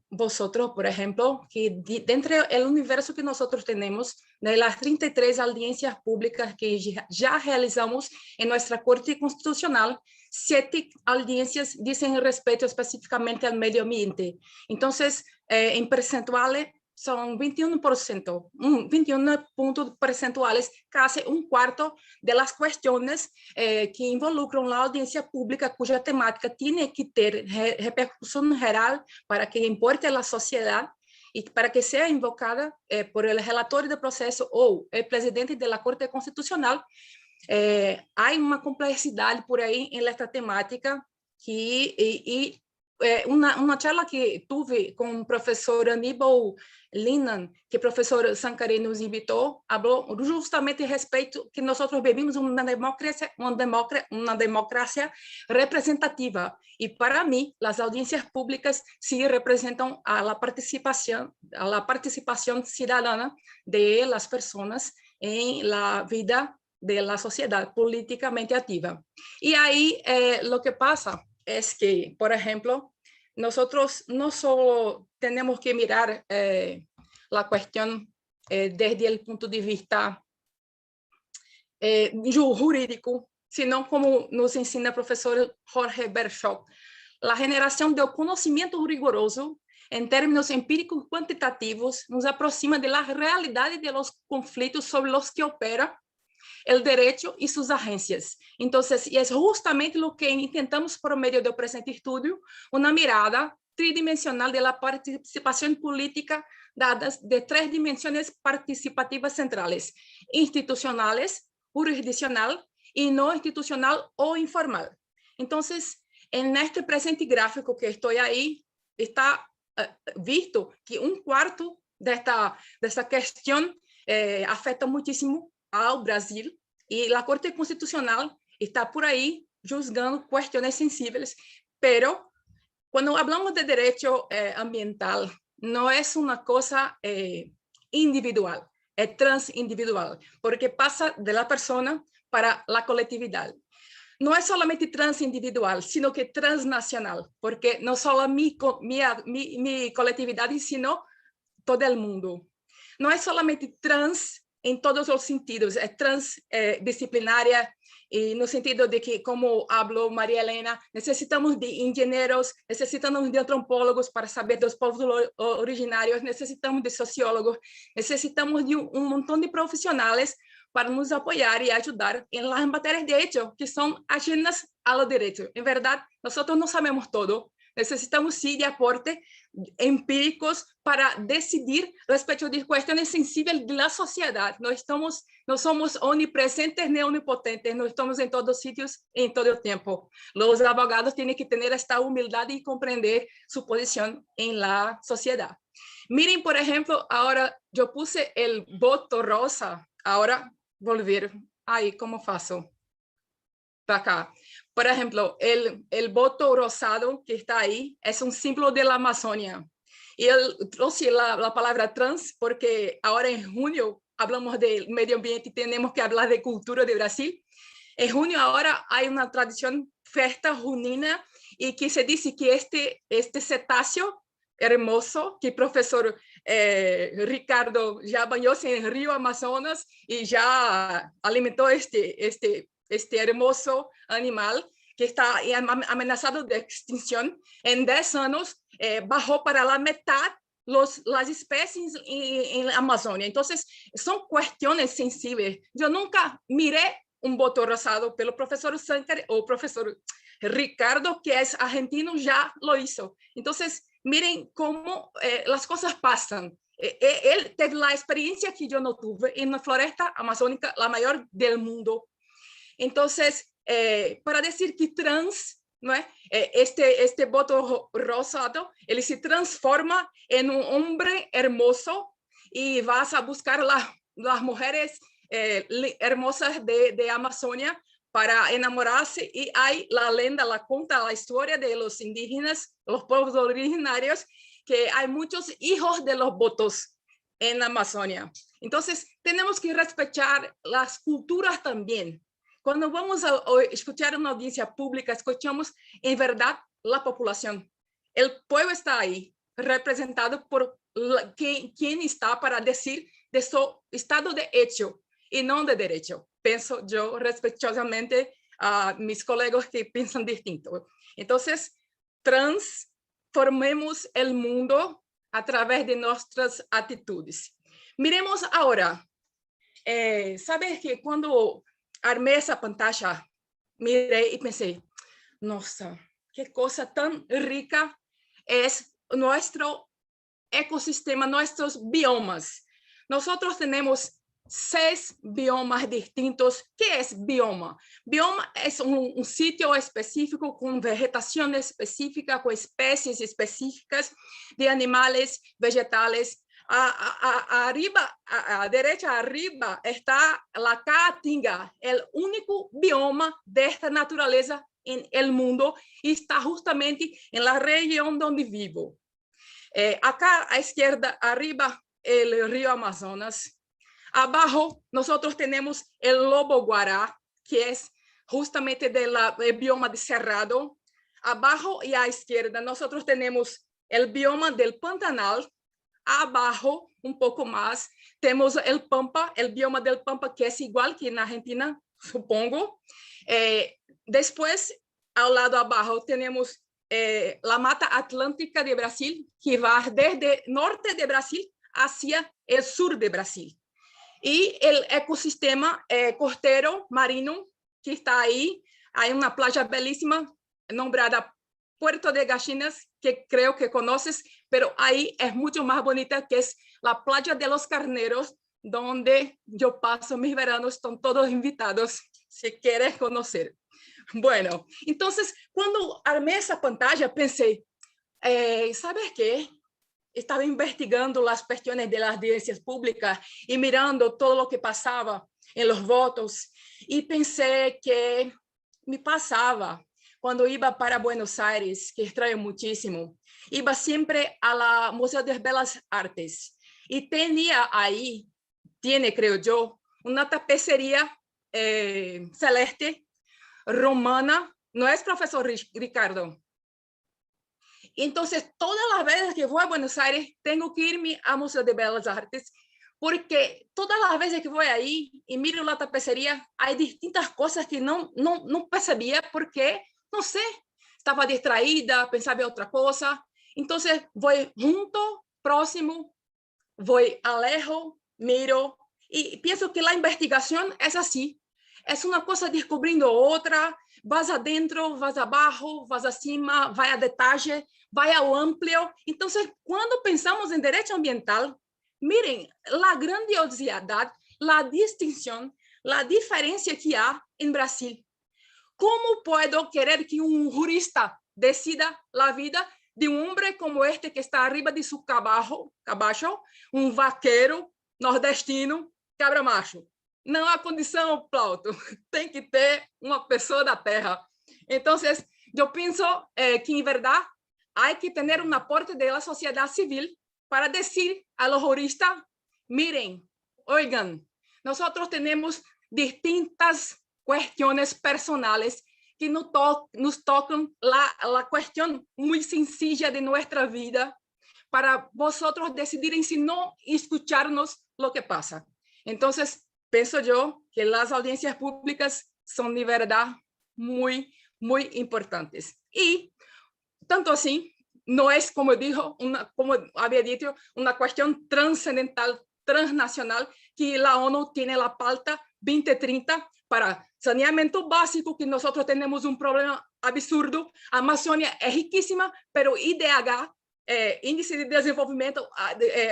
vosotros, por ejemplo, que dentro del universo que nosotros tenemos, de las 33 audiencias públicas que ya realizamos en nuestra Corte Constitucional, 7 audiencias dicen respecto específicamente al medio ambiente. Entonces, en percentuales, son 21%, 21 puntos percentuales, casi un cuarto de las cuestiones que involucran la audiencia pública cuya temática tiene que tener repercusión general para que importe a la sociedad y para que sea invocada por el relator del proceso o el presidente de la Corte Constitucional. Hay una complejidad por ahí en esta temática que una charla que tuve con el profesor Aníbal Linan, que el profesor Sankari nos invitó, habló justamente respecto que nosotros vivimos una democracia representativa. Y para mí, las audiencias públicas sí representan a la participación ciudadana de las personas en la vida de la sociedad políticamente activa. Y ahí lo que pasa es que, por ejemplo, nosotros no solo tenemos que mirar la cuestión desde el punto de vista jurídico, sino como nos ensina el profesor Jorge Bershock, la generación de conocimiento riguroso en términos empíricos cuantitativos nos aproxima de la realidad de los conflictos sobre los que opera el derecho y sus agencias. Entonces, y es justamente lo que intentamos por medio del presente estudio, una mirada tridimensional de la participación política dadas de 3 dimensiones participativas centrales, institucionales, jurisdiccional y no institucional o informal. Entonces, en este presente gráfico que estoy ahí, está visto que un cuarto de esta cuestión afecta muchísimo ao Brasil, y la Corte Constitucional está por ahí juzgando cuestiones sensibles, pero cuando hablamos de derecho ambiental, no es una cosa individual, es transindividual, porque pasa de la persona para la colectividad. No es solamente transindividual, sino que transnacional, porque no solo mi colectividad, sino todo el mundo. No es solamente trans en todos los sentidos, es transdisciplinaria, y no sentido de que, como habló María Elena, necesitamos de ingenieros, necesitamos de antropólogos para saber de los pueblos originarios, necesitamos de sociólogos, necesitamos de un montón de profesionales para nos apoyar y ayudar en las materias de hecho que son ajenas a los derechos. En verdad, nosotros no sabemos todo, necesitamos sí de aporte empíricos para decidir respecto de cuestiones sensibles de la sociedad. No somos omnipresentes ni omnipotentes, no estamos en todos sitios en todo el tiempo. Los abogados tienen que tener esta humildad y comprender su posición en la sociedad. Miren, por ejemplo, ahora yo puse el voto rosa, ahora volver ahí, ¿cómo faço? Para acá. Por ejemplo, el voto rosado que está ahí es un símbolo de la Amazonia. Y él trouxe la palabra trans porque ahora en junio hablamos del medio ambiente y tenemos que hablar de cultura de Brasil. En junio ahora hay una tradición, festa junina, y que se dice que este cetáceo hermoso, que el profesor Ricardo ya bañóse en el río Amazonas y ya alimentó este hermoso animal que está amenazado de extinción, en 10 años bajó para la mitad las especies en la Amazonia. Entonces, son cuestiones sensibles. Yo nunca miré un voto rosado, pero el profesor Sankar o el profesor Ricardo, que es argentino, ya lo hizo. Entonces, miren cómo las cosas pasan. Él tuvo la experiencia que yo no tuve en la floresta amazónica, la mayor del mundo. Entonces, para decir que trans, ¿no es? Este voto rosado, él se transforma en un hombre hermoso y vas a buscar las mujeres hermosas de Amazonia para enamorarse, y hay la leyenda, cuenta la historia de los indígenas, los pueblos originarios, que hay muchos hijos de los votos en la Amazonia. Entonces, tenemos que respetar las culturas también. Cuando vamos a escuchar una audiencia pública, escuchamos en verdad la población. El pueblo está ahí, representado por quien está para decir de su estado de hecho y no de derecho. Pienso yo respetuosamente a mis colegas que piensan distinto. Entonces, transformemos el mundo a través de nuestras actitudes. Miremos ahora. ¿Sabes que cuando armé esa pantalla, miré y pensé, nossa, qué cosa tan rica es nuestro ecosistema, nuestros biomas. Nosotros tenemos 6 biomas distintos. ¿Qué es bioma? Bioma es un sitio específico con vegetación específica, con especies específicas de animales, vegetales. Arriba, a derecha arriba está la caatinga, el único bioma de esta naturaleza en el mundo, y está justamente en la región donde vivo. Acá a izquierda arriba el río Amazonas. Abajo nosotros tenemos el lobo guará, que es justamente del bioma de cerrado. Abajo y a izquierda nosotros tenemos el bioma del Pantanal. Abajo, un poco más, tenemos el Pampa, el bioma del Pampa, que es igual que en Argentina, supongo. Después, al lado abajo, tenemos la Mata Atlántica de Brasil, que va desde el norte de Brasil hacia el sur de Brasil. Y el ecosistema costero marino que está ahí. Hay una playa bellísima nombrada Puerto de Gallinas, que creo que conoces, pero ahí es mucho más bonita, que es la playa de los Carneros, donde yo paso mis veranos. Están todos invitados si quieres conocer. Bueno, entonces cuando armé esa pantalla pensé, ¿sabes qué? Estaba investigando las cuestiones de las audiencias públicas y mirando todo lo que pasaba en los votos, y pensé que me pasaba cuando iba para Buenos Aires, que extraño muchísimo. Iba siempre a la Museo de Belas Artes y tenía ahí, creo yo, una tapicería celeste romana. ¿No es, profesor Ricardo? Entonces, todas las veces que voy a Buenos Aires, tengo que irme al Museo de Belas Artes, porque todas las veces que voy ahí y miro la tapicería, hay distintas cosas que no percibía porque, no sé, estaba distraída, pensaba en otra cosa. Entonces, voy junto, próximo, voy alejo, miro, y pienso que la investigación es así. es una cosa descubriendo otra, vas adentro, vas abajo, vas acima, vai a detalle, vai ao amplio. Entonces, cuando pensamos en derecho ambiental, miren la grandiosidad, la distinción, la diferencia que hay en Brasil. ¿Cómo puedo querer que un jurista decida la vida de un hombre como este que está arriba de su caballo, un vaqueiro nordestino, cabra macho? Não há condição, Plauto. Tem que ter uma pessoa da terra. Então, eu penso que, em verdade, há que ter um aporte da sociedade civil para dizer a los juristas, miren, oigan, nosotros tenemos distintas cuestiones personales que nos tocan la cuestión muy sencilla de nuestra vida para vosotros decidirem si no escucharnos lo que pasa. Entonces, pienso yo que las audiencias públicas son de verdad muy, muy importantes. Y tanto así, no es, como dijo, como había dicho, una cuestión trascendental, transnacional, que la ONU tiene la pauta 2030 para saneamiento básico, que nosotros tenemos un problema absurdo. Amazônia es riquísima, pero IDH, Índice de Desenvolvimento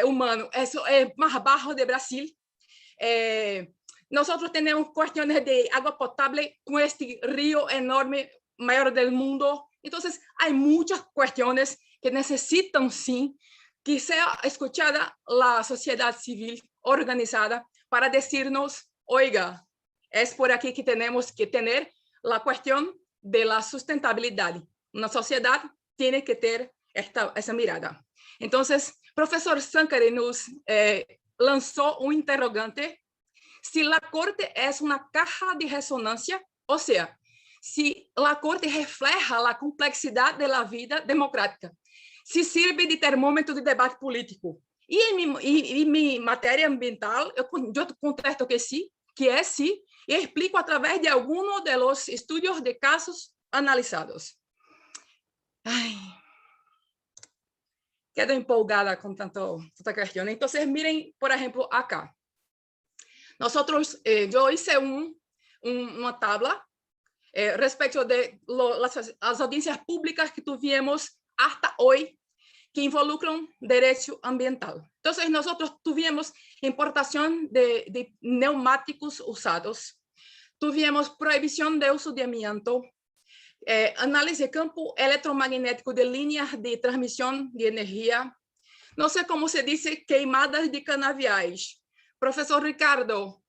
Humano, eso es más bajo de Brasil. Nosotros tenemos cuestiones de agua potable con este río enorme, mayor del mundo. Entonces, hay muchas cuestiones que necesitan, sí, que sea escuchada la sociedad civil organizada para decirnos, oiga, es por aquí que tenemos que tener la cuestión de la sustentabilidad. Una sociedad tiene que tener esa mirada. Entonces, profesor Sankari nos lanzó un interrogante. Si la Corte es una caja de resonancia, o sea, si la Corte refleja la complexidad de la vida democrática, si sirve de termômetro de debate político. E em minha matéria ambiental, eu contesto que sim, e explico através de alguns dos estudos de casos analisados. Ai, quedo empolgada com tanta questão. Então, miren, por exemplo, acá. Eu hice uma tabla respecto de las audiencias públicas que tuvimos hasta hoy, que involucran derecho ambiental. Entonces, nosotros tuvimos importación de neumáticos usados, tuvimos prohibición de uso de amianto, análisis de campo electromagnético de líneas de transmisión de energía, no sé cómo se dice, queimadas de canaviais. Profesor Ricardo,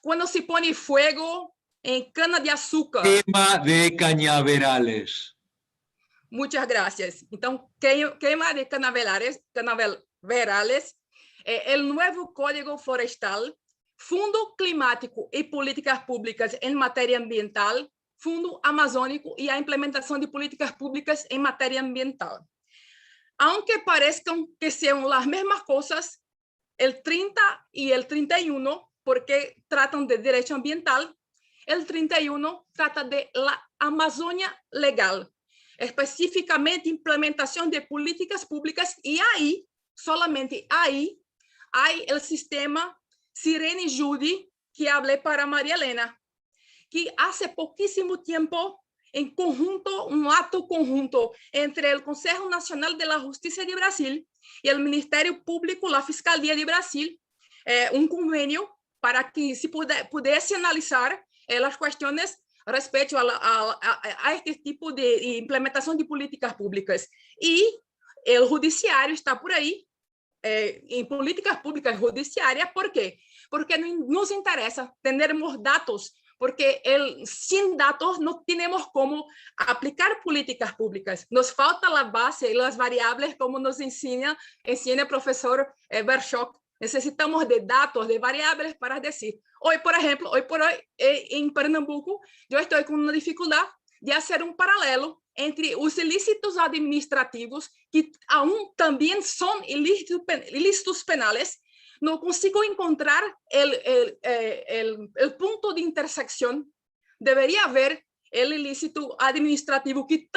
cuando se pone fuego en cana de azúcar. Quema de cañaverales. Muchas gracias. Então, queima de canaverales, el nuevo Código Florestal, Fundo Climático y Políticas Públicas en Materia Ambiental, Fundo Amazônico y la implementación de políticas públicas en materia ambiental. Aunque parezcan que sean las mismas cosas, el 30 y el 31, porque tratan de derecho ambiental, el 31 trata de la Amazônia legal, específicamente implementación de políticas públicas, y ahí, solamente ahí, hay el sistema Sirene Judy, que hablé para María Elena, que hace poquísimo tiempo, en conjunto, un acto conjunto entre el Consejo Nacional de la Justicia de Brasil y el Ministerio Público, la Fiscalía de Brasil, un convenio para que se pudiese analizar las cuestiones respecto a este tipo de implementación de políticas públicas. Y el judiciario está por ahí, en políticas públicas judiciarias. ¿Por qué? Porque nos interesa tener datos, porque sin datos no tenemos cómo aplicar políticas públicas. Nos falta la base y las variables, como nos enseña el profesor Berchock. Necesitamos de datos, de variables para decir. Hoy, por ejemplo, en Pernambuco, yo estoy con una dificultad de hacer un paralelo entre los ilícitos administrativos, que aún también son ilícitos penales. No consigo encontrar el punto de intersección. Debería haber el ilícito administrativo, que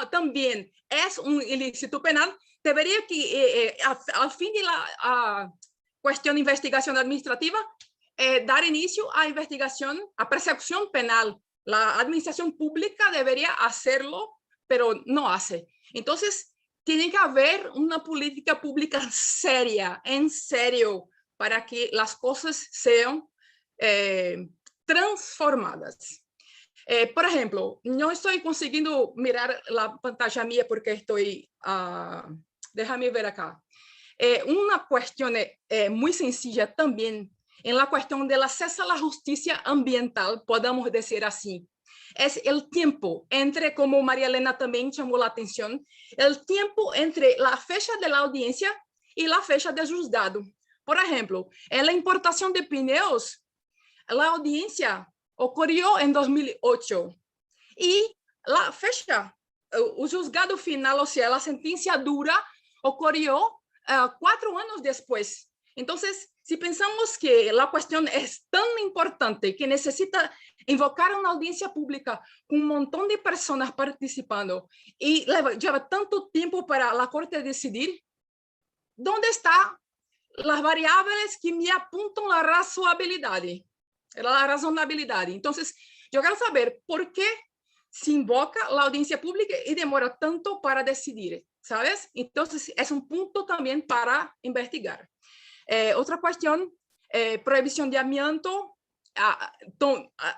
también es un ilícito penal. Debería que, al fin de la cuestión de investigación administrativa, dar inicio a investigación, a persecución penal. La administración pública debería hacerlo, pero no hace. Entonces, tiene que haber una política pública seria, en serio, para que las cosas sean transformadas. Por ejemplo, no estoy consiguiendo mirar la pantalla mía porque estoy... déjame ver acá. Una cuestión muy sencilla también, en la cuestión del acceso a la justicia ambiental, podemos decir así, es el tiempo entre, como María Elena también llamó la atención, el tiempo entre la fecha de la audiencia y la fecha del juzgado. Por ejemplo, en la importación de pneus, la audiencia ocurrió en 2008 y la fecha, el juzgado final, o sea, la sentencia dura, ocurrió 4 años después. Entonces, si pensamos que la cuestión es tan importante que necesita invocar una audiencia pública con un montón de personas participando y lleva tanto tiempo para la Corte decidir, ¿dónde están las variables que me apuntan la razonabilidad? Entonces, yo quiero saber por qué se invoca la audiencia pública y demora tanto para decidir, ¿sabes? Entonces, es un punto también para investigar. Otra cuestión, prohibición de amianto,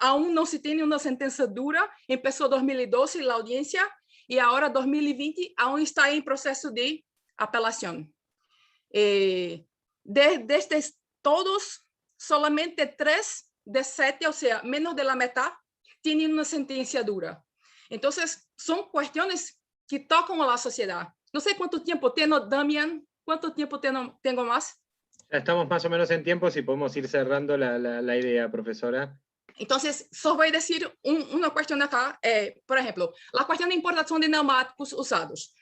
aún no se tiene una sentencia dura, empezó 2012 la audiencia y ahora 2020 aún está en proceso de apelación. Desde todos, solamente 3 de 7, o sea, menos de la mitad, tienen una sentencia dura. Entonces, son cuestiones que tocan a la sociedad. No sé cuánto tiempo tengo, Damián, cuánto tiempo tengo más. Estamos más o menos en tiempo, si podemos ir cerrando la idea, profesora. Entonces, solo voy a decir una cuestión acá. Por ejemplo, la cuestión de importación de neumáticos usados.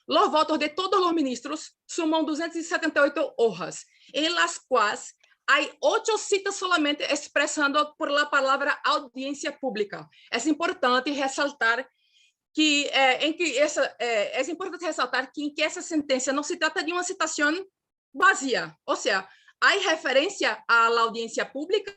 Los votos de todos los ministros suman 278 hojas, en las cuales hay 8 citas solamente expresando por la palabra audiencia pública. Es importante resaltar que, es importante resaltar que esa sentencia no se trata de una citación vacía, o sea, hay referencia a la audiencia pública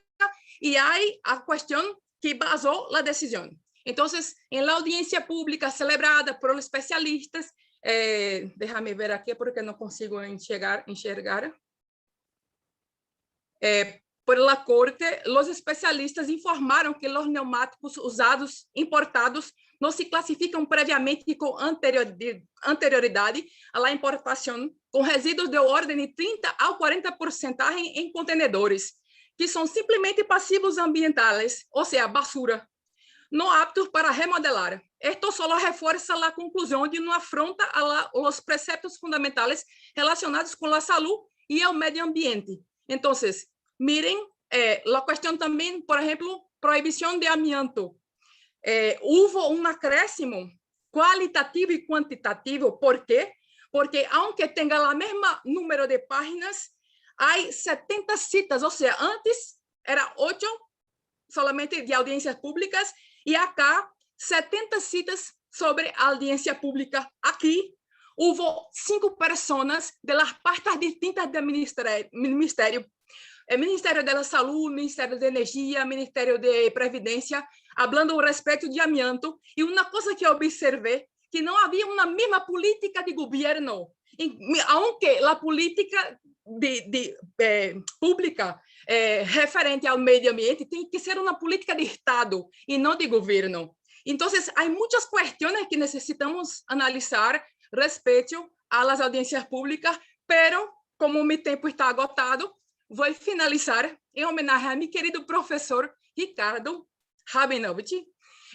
y hay a cuestión que basó la decisión. Entonces, en la audiencia pública celebrada por los especialistas, déjame ver aquí porque no consigo enxergar. Por la Corte, los especialistas informaron que los neumáticos usados, importados, no se clasifican previamente con anterioridad a la importación, con resíduos de orden de 30 a 40% en contenedores, que son simplemente pasivos ambientales, o sea, basura, no aptos para remodelar. Esto solo refuerza la conclusión de una afronta a los preceptos fundamentales relacionados con la salud y el medio ambiente. Entonces, miren, la cuestión también, por ejemplo, prohibición de amianto. Hubo un acréscimo cualitativo y cuantitativo. ¿Por qué? Porque aunque tenga la misma número de páginas, hay 70 citas, o sea, antes era 8 solamente de audiencias públicas y acá 70 citas sobre audiencia pública. Aquí hubo 5 personas de las pastas distintas del ministerio. El Ministerio de la Salud, Ministerio de Energía, Ministerio de Previdencia, hablando respecto de amianto. Y una cosa que observé, que no había una misma política de gobierno, aunque la política pública referente al medio ambiente tiene que ser una política de Estado y no de gobierno. Entonces, hay muchas cuestiones que necesitamos analizar respecto a las audiencias públicas, pero como mi tiempo está agotado, voy a finalizar en homenaje a mi querido profesor Ricardo Rabinovich,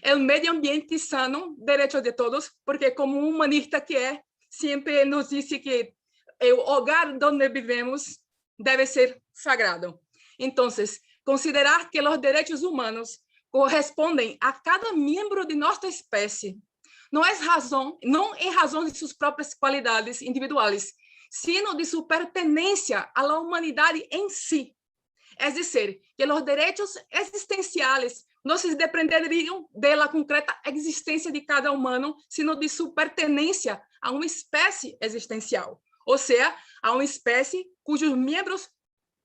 el medio ambiente sano, derecho de todos, porque como humanista que es, siempre nos dice que el hogar donde vivimos debe ser sagrado. Entonces, considerar que los derechos humanos corresponden a cada miembro de nuestra especie, no en razón de sus propias cualidades individuales, sino de su pertenencia a la humanidad en sí. Es decir, que los derechos existenciales no se desprenderían de la concreta existencia de cada humano, sino de su pertenencia a una especie existencial, o sea, a una especie cuyos miembros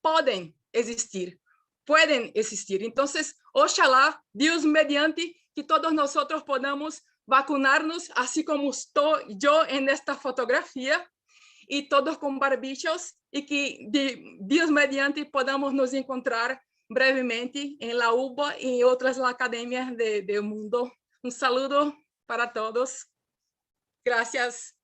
pueden existir. pueden existir. Entonces, ojalá, Dios mediante, que todos nosotros podamos vacunarnos, así como estoy yo en esta fotografía, y todos con barbichos, y que Dios mediante podamos nos encontrar brevemente en la UBA y en otras academias del mundo. Un saludo para todos. Gracias.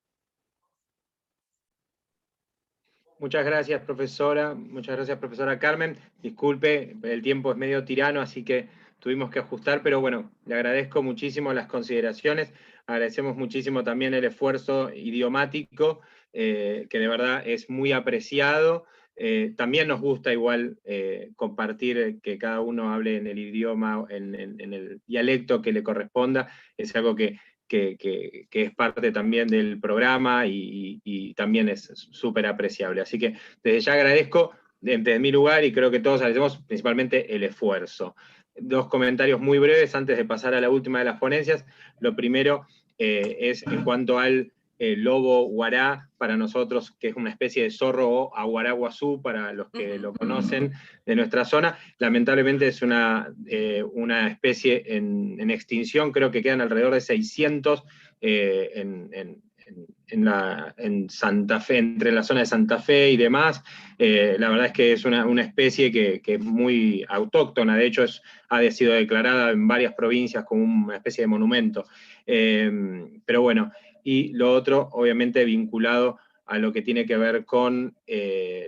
Muchas gracias, profesora. Muchas gracias, profesora Carmen. Disculpe, el tiempo es medio tirano, así que tuvimos que ajustar, pero bueno, le agradezco muchísimo las consideraciones. Agradecemos muchísimo también el esfuerzo idiomático, que de verdad es muy apreciado. También nos gusta igual compartir que cada uno hable en el idioma, en el dialecto que le corresponda. Es algo que es parte también del programa y también es súper apreciable. Así que desde ya agradezco desde mi lugar, y creo que todos agradecemos principalmente el esfuerzo. Dos comentarios muy breves antes de pasar a la última de las ponencias. Lo primero es en cuanto al lobo guará, para nosotros, que es una especie de zorro o aguaraguazú, para los que lo conocen de nuestra zona. Lamentablemente es una especie en extinción, creo que quedan alrededor de 600 en Santa Fe, entre la zona de Santa Fe y demás. La verdad es que es una especie que es muy autóctona, de hecho ha sido declarada en varias provincias como una especie de monumento. Pero bueno, y lo otro, obviamente, vinculado a lo que tiene que ver con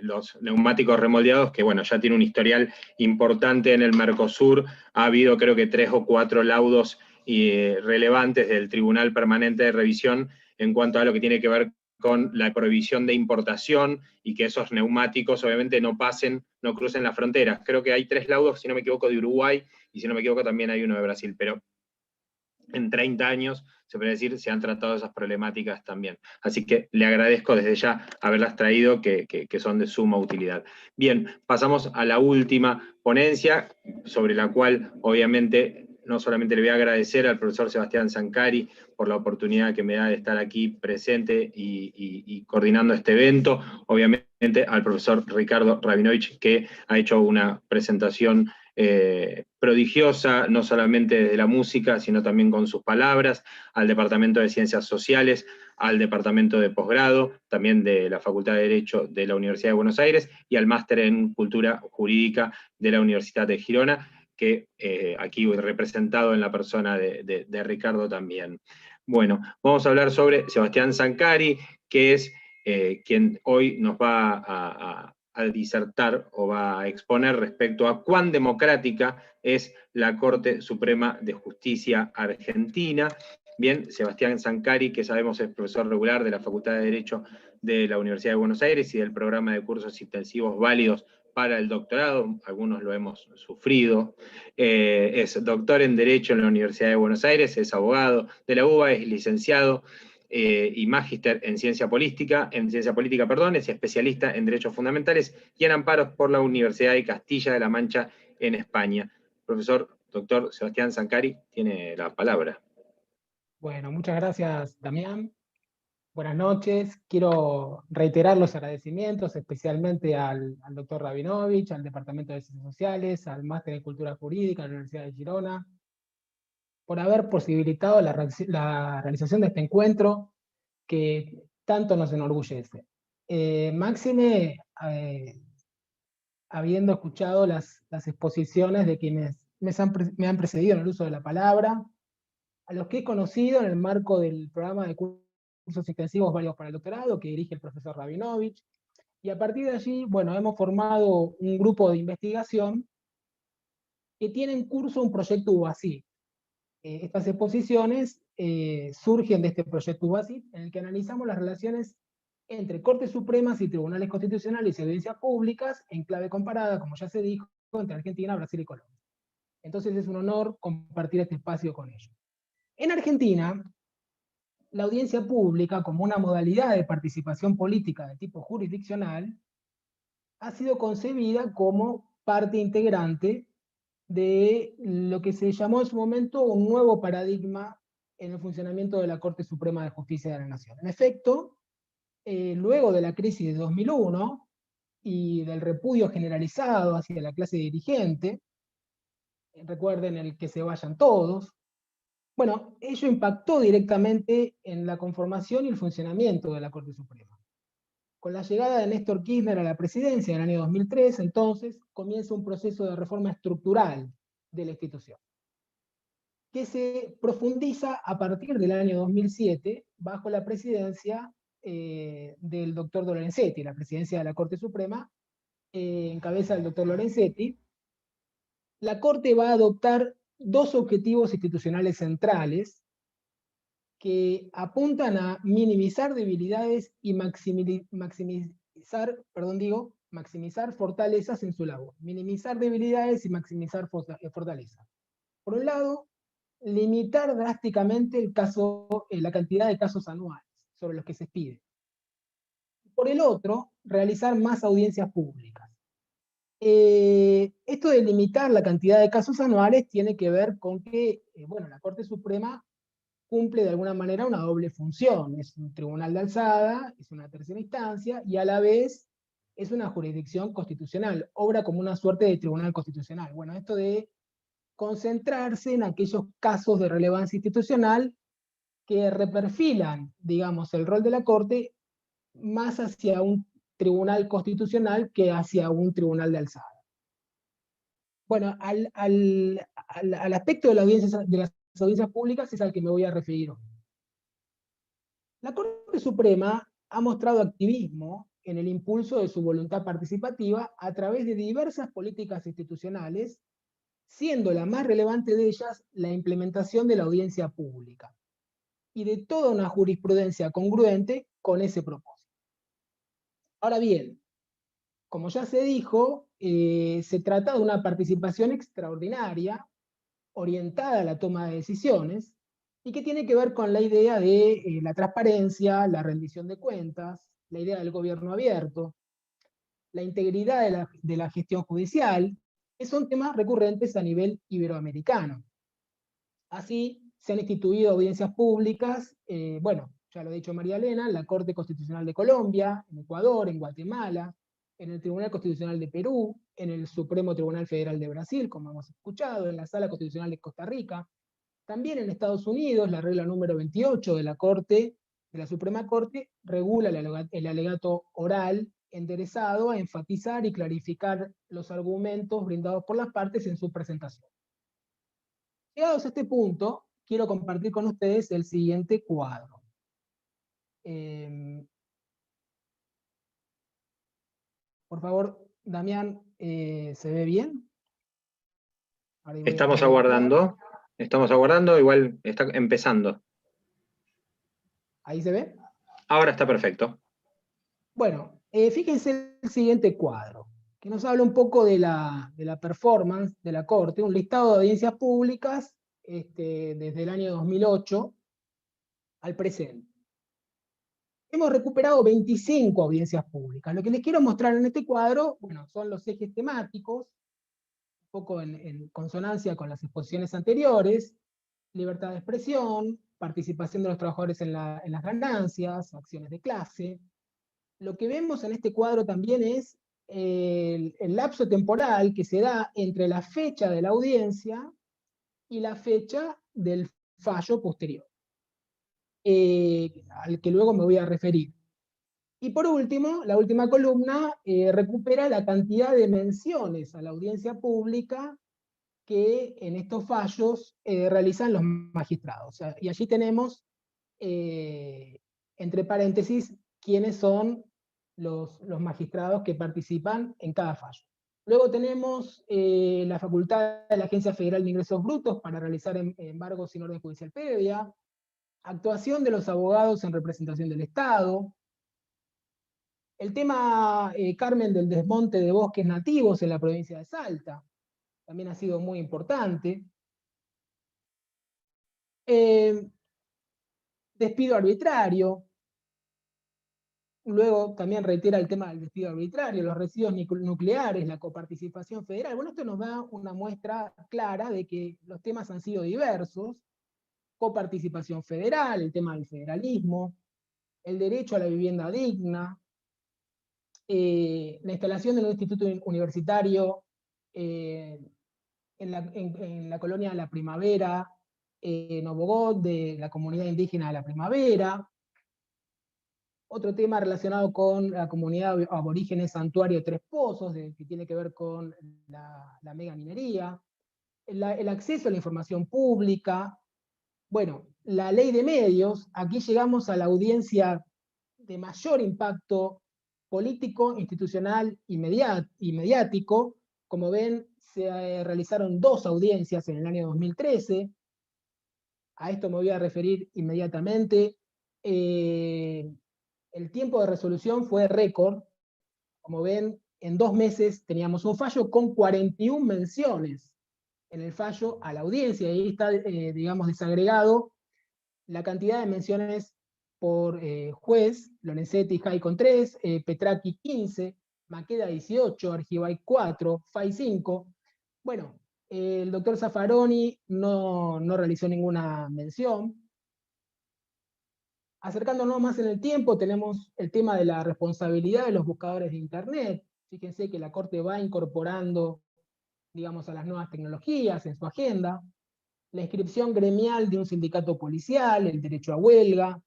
los neumáticos remoldeados, que bueno, ya tiene un historial importante en el Mercosur. Ha habido, creo que 3 o 4 laudos relevantes del Tribunal Permanente de Revisión en cuanto a lo que tiene que ver con la prohibición de importación, y que esos neumáticos obviamente no crucen las fronteras. Creo que hay 3 laudos, si no me equivoco, de Uruguay, y si no me equivoco también hay uno de Brasil, pero en 30 años, se puede decir, se han tratado esas problemáticas también. Así que le agradezco desde ya haberlas traído, que son de suma utilidad. Bien, pasamos a la última ponencia, sobre la cual obviamente no solamente le voy a agradecer al profesor Sebastián Zancari por la oportunidad que me da de estar aquí presente y coordinando este evento, obviamente al profesor Ricardo Rabinovich, que ha hecho una presentación prodigiosa, no solamente de la música, sino también con sus palabras, al Departamento de Ciencias Sociales, al Departamento de Posgrado, también de la Facultad de Derecho de la Universidad de Buenos Aires, y al Máster en Cultura Jurídica de la Universidad de Girona, que aquí representado en la persona de Ricardo también. Bueno, vamos a hablar sobre Sebastián Zancari, que es quien hoy nos va a disertar o va a exponer respecto a cuán democrática es la Corte Suprema de Justicia Argentina. Bien, Sebastián Zancari, que sabemos es profesor regular de la Facultad de Derecho de la Universidad de Buenos Aires y del programa de cursos intensivos válidos para el doctorado, algunos lo hemos sufrido. Es doctor en Derecho en la Universidad de Buenos Aires, es abogado de la UBA, es licenciado y magíster en ciencia política, es especialista en derechos fundamentales y en amparos por la Universidad de Castilla de la Mancha en España. Profesor doctor Sebastián Zancari tiene la palabra. Bueno, muchas gracias, Damián. Buenas noches. Quiero reiterar los agradecimientos, especialmente al doctor Rabinovich, al Departamento de Ciencias Sociales, al Máster en Cultura Jurídica de la Universidad de Girona, por haber posibilitado la realización de este encuentro que tanto nos enorgullece. Máxime, habiendo escuchado las exposiciones de quienes me han precedido en el uso de la palabra, a los que he conocido en el marco del programa de cursos intensivos válidos para el doctorado que dirige el profesor Rabinovich, y a partir de allí, bueno, hemos formado un grupo de investigación que tiene en curso un proyecto UBACIT. Estas exposiciones surgen de este proyecto UBACIT, en el que analizamos las relaciones entre Cortes Supremas y Tribunales Constitucionales y audiencias públicas en clave comparada, como ya se dijo, entre Argentina, Brasil y Colombia. Entonces es un honor compartir este espacio con ellos. En Argentina, la audiencia pública, como una modalidad de participación política de tipo jurisdiccional, ha sido concebida como parte integrante de lo que se llamó en su momento un nuevo paradigma en el funcionamiento de la Corte Suprema de Justicia de la Nación. En efecto, luego de la crisis de 2001, y del repudio generalizado hacia la clase dirigente, recuerden el que se vayan todos, bueno, ello impactó directamente en la conformación y el funcionamiento de la Corte Suprema. Con la llegada de Néstor Kirchner a la presidencia en el año 2003, entonces, comienza un proceso de reforma estructural de la institución, que se profundiza a partir del año 2007 bajo la presidencia del doctor Lorenzetti, la presidencia de la Corte Suprema, en cabeza del doctor Lorenzetti. La Corte va a adoptar dos objetivos institucionales centrales que apuntan a minimizar debilidades y maximizar fortalezas en su labor. Minimizar debilidades y maximizar fortalezas. Por un lado, limitar drásticamente la cantidad de casos anuales sobre los que se expide. Por el otro, realizar más audiencias públicas. Esto de limitar la cantidad de casos anuales tiene que ver con que, bueno, la Corte Suprema cumple de alguna manera una doble función. Es un tribunal de alzada, es una tercera instancia, y a la vez es una jurisdicción constitucional, obra como una suerte de tribunal constitucional. Bueno, esto de concentrarse en aquellos casos de relevancia institucional que reperfilan, digamos, el rol de la Corte más hacia un tribunal constitucional que hacia un tribunal de alzada. Bueno, al aspecto de las audiencias públicas es al que me voy a referir hoy. La Corte Suprema ha mostrado activismo en el impulso de su voluntad participativa a través de diversas políticas institucionales, siendo la más relevante de ellas la implementación de la audiencia pública y de toda una jurisprudencia congruente con ese propósito. Ahora bien, como ya se dijo, se trata de una participación extraordinaria, orientada a la toma de decisiones, y que tiene que ver con la idea de la transparencia, la rendición de cuentas, la idea del gobierno abierto, la integridad de la gestión judicial, que son temas recurrentes a nivel iberoamericano. Así, se han instituido audiencias públicas, bueno, ya lo ha dicho María Elena, en la Corte Constitucional de Colombia, en Ecuador, en Guatemala, en el Tribunal Constitucional de Perú, en el Supremo Tribunal Federal de Brasil, como hemos escuchado, en la Sala Constitucional de Costa Rica, también en Estados Unidos. La regla número 28 de la Suprema Corte, regula el alegato oral enderezado a enfatizar y clarificar los argumentos brindados por las partes en su presentación. Llegados a este punto, quiero compartir con ustedes el siguiente cuadro. Por favor, Damián, ¿se ve bien? Estamos aguardando, igual está empezando. ¿Ahí se ve? Ahora está perfecto. Bueno, fíjense el siguiente cuadro, que nos habla un poco de la performance de la Corte, un listado de audiencias públicas desde el año 2008 al presente. Hemos recuperado 25 audiencias públicas. Lo que les quiero mostrar en este cuadro, bueno, son los ejes temáticos, un poco en consonancia con las exposiciones anteriores: libertad de expresión, participación de los trabajadores en las ganancias, acciones de clase. Lo que vemos en este cuadro también es el lapso temporal que se da entre la fecha de la audiencia y la fecha del fallo posterior, al que luego me voy a referir. Y por último, la última columna recupera la cantidad de menciones a la audiencia pública que en estos fallos realizan los magistrados. Y allí tenemos, entre paréntesis, quiénes son los magistrados que participan en cada fallo. Luego tenemos la facultad de la Agencia Federal de Ingresos Brutos para realizar embargos sin orden judicial previa, actuación de los abogados en representación del Estado, el tema, Carmen, del desmonte de bosques nativos en la provincia de Salta, también ha sido muy importante. Despido arbitrario. Luego también reitera el tema del despido arbitrario, los residuos nucleares, la coparticipación federal. Bueno, esto nos da una muestra clara de que los temas han sido diversos: coparticipación federal, el tema del federalismo, el derecho a la vivienda digna, la instalación de un instituto universitario en la colonia de La Primavera, en Obogó, de la comunidad indígena de La Primavera. Otro tema relacionado con la comunidad aborígenes Santuario Tres Pozos, que tiene que ver con la mega minería. El acceso a la información pública. Bueno, la ley de medios, aquí llegamos a la audiencia de mayor impacto político, institucional y mediático. Como ven, se realizaron 2 audiencias en el año 2013. A esto me voy a referir inmediatamente. El tiempo de resolución fue récord. Como ven, en 2 meses teníamos un fallo con 41 menciones en el fallo a la audiencia. Ahí está, digamos, desagregado la cantidad de menciones por juez: Lorenzetti y Jai con 3, Petraki 15, Maqueda 18, Argibay 4, Fay 5. Bueno, el doctor Zaffaroni no realizó ninguna mención. Acercándonos más en el tiempo, tenemos el tema de la responsabilidad de los buscadores de Internet. Fíjense que la Corte va incorporando, digamos, a las nuevas tecnologías en su agenda. La inscripción gremial de un sindicato policial, el derecho a huelga,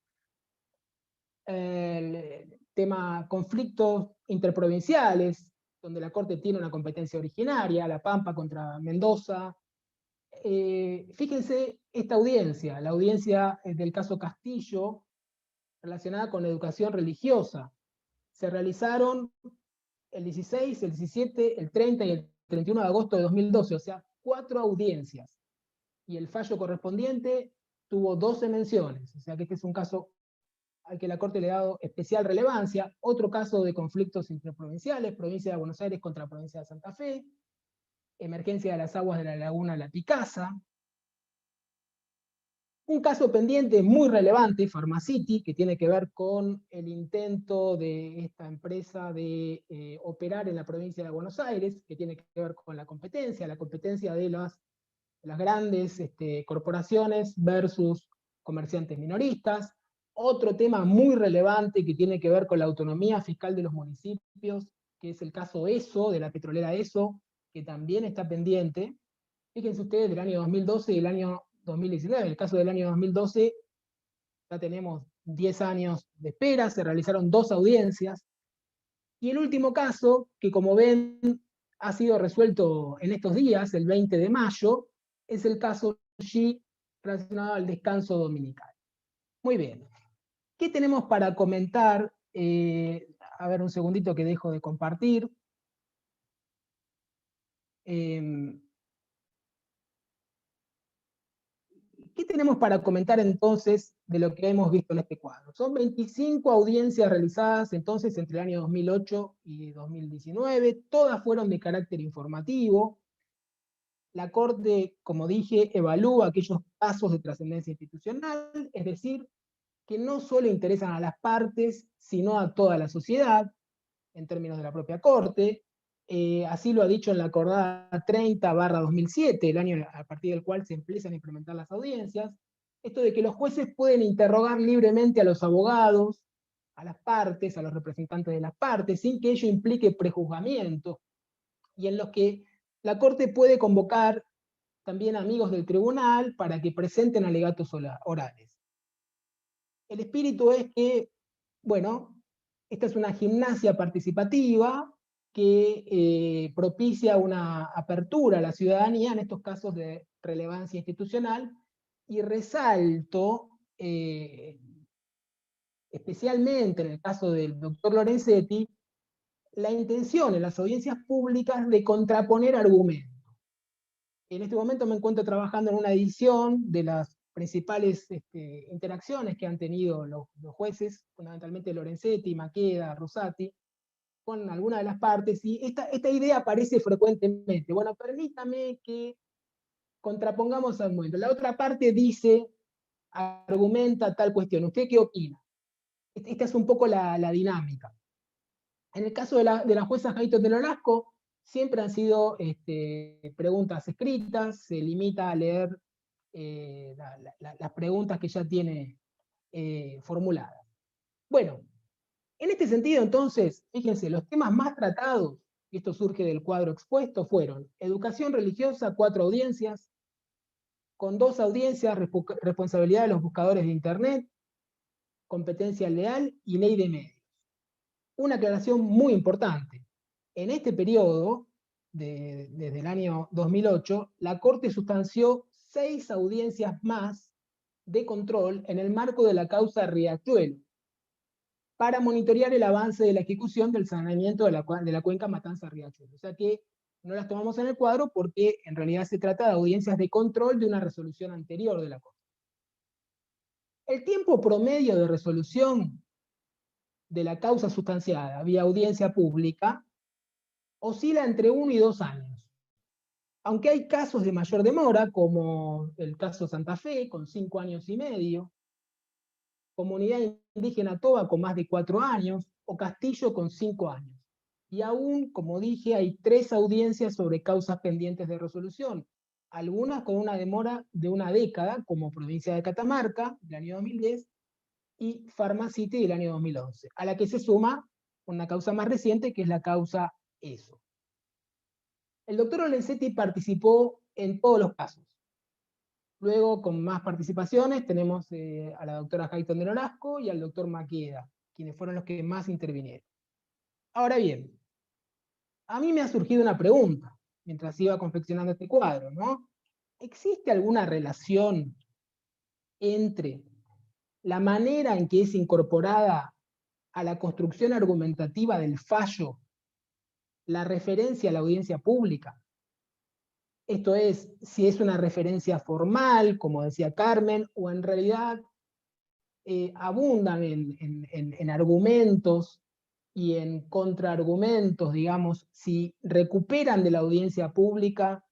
el tema conflictos interprovinciales, donde la Corte tiene una competencia originaria, La Pampa contra Mendoza. Fíjense esta audiencia, la audiencia del caso Castillo, relacionada con la educación religiosa. Se realizaron el 16, el 17, el 30 y el 31 de agosto de 2012, o sea, 4 audiencias. Y el fallo correspondiente tuvo 12 menciones, o sea que este es un caso al que la Corte le ha dado especial relevancia. Otro caso de conflictos interprovinciales, provincia de Buenos Aires contra provincia de Santa Fe, emergencia de las aguas de la laguna La Picasa. Un caso pendiente muy relevante, Pharmacity, que tiene que ver con el intento de esta empresa de operar en la provincia de Buenos Aires, que tiene que ver con la competencia de las grandes corporaciones versus comerciantes minoristas. Otro tema muy relevante que tiene que ver con la autonomía fiscal de los municipios, que es el caso ESO, de la petrolera ESO, que también está pendiente. Fíjense ustedes, del año 2012 y el año 2019. En el caso del año 2012, ya tenemos 10 años de espera, se realizaron 2 audiencias. Y el último caso, que como ven ha sido resuelto en estos días, el 20 de mayo, es el caso G relacionado al descanso dominical. Muy bien. ¿Qué tenemos para comentar? A ver, un segundito que dejo de compartir. ¿Qué tenemos para comentar entonces de lo que hemos visto en este cuadro? Son 25 audiencias realizadas entonces entre el año 2008 y 2019, todas fueron de carácter informativo. La Corte, como dije, evalúa aquellos casos de trascendencia institucional, es decir, que no solo interesan a las partes, sino a toda la sociedad, en términos de la propia Corte. Así lo ha dicho en la acordada 30/2007, el año a partir del cual se empiezan a implementar las audiencias. Esto de que los jueces pueden interrogar libremente a los abogados, a las partes, a los representantes de las partes, sin que ello implique prejuzgamiento, y en los que la Corte puede convocar también amigos del tribunal para que presenten alegatos orales. El espíritu es que, bueno, esta es una gimnasia participativa que propicia una apertura a la ciudadanía en estos casos de relevancia institucional, y resalto, especialmente en el caso del doctor Lorenzetti, la intención en las audiencias públicas de contraponer argumentos. En este momento me encuentro trabajando en una edición de las principales interacciones que han tenido los jueces, fundamentalmente Lorenzetti, Maqueda, Rosati, con alguna de las partes, y esta idea aparece frecuentemente. Bueno, permítame que contrapongamos argumentos. La otra parte dice, argumenta tal cuestión. ¿Usted qué opina? Esta es un poco la dinámica. En el caso de la jueza Jaito de Nolasco, siempre han sido preguntas escritas, se limita a leer las preguntas que ya tiene formuladas. Bueno, En este sentido, entonces, fíjense, los temas más tratados, y esto surge del cuadro expuesto, fueron educación religiosa, 4 audiencias, con 2 audiencias, responsabilidad de los buscadores de Internet, competencia leal y ley de medios. Una aclaración muy importante. En este periodo, desde el año 2008, la Corte sustanció 6 audiencias más de control en el marco de la causa Riachuelo, para monitorear el avance de la ejecución del saneamiento de la cuenca Matanza-Riachuelo. O sea que no las tomamos en el cuadro porque en realidad se trata de audiencias de control de una resolución anterior de la Corte. El tiempo promedio de resolución de la causa sustanciada vía audiencia pública oscila entre 1 y 2 años. Aunque hay casos de mayor demora, como el caso Santa Fe, con 5 años y medio, Comunidad Indígena Toba con más de 4 años, o Castillo con 5 años. Y aún, como dije, hay 3 audiencias sobre causas pendientes de resolución, algunas con una demora de 1 década, como Provincia de Catamarca, del año 2010, y Pharmacity del año 2011, a la que se suma una causa más reciente, que es la causa ESO. El doctor Olenzetti participó en todos los casos. Luego, con más participaciones, tenemos a la doctora Hayton de Nolasco y al doctor Maqueda, quienes fueron los que más intervinieron. Ahora bien, a mí me ha surgido una pregunta, mientras iba confeccionando este cuadro, ¿no? ¿Existe alguna relación entre la manera en que es incorporada a la construcción argumentativa del fallo la referencia a la audiencia pública? Esto es, si es una referencia formal, como decía Carmen, o en realidad abundan en argumentos y en contraargumentos, digamos, si recuperan de la audiencia pública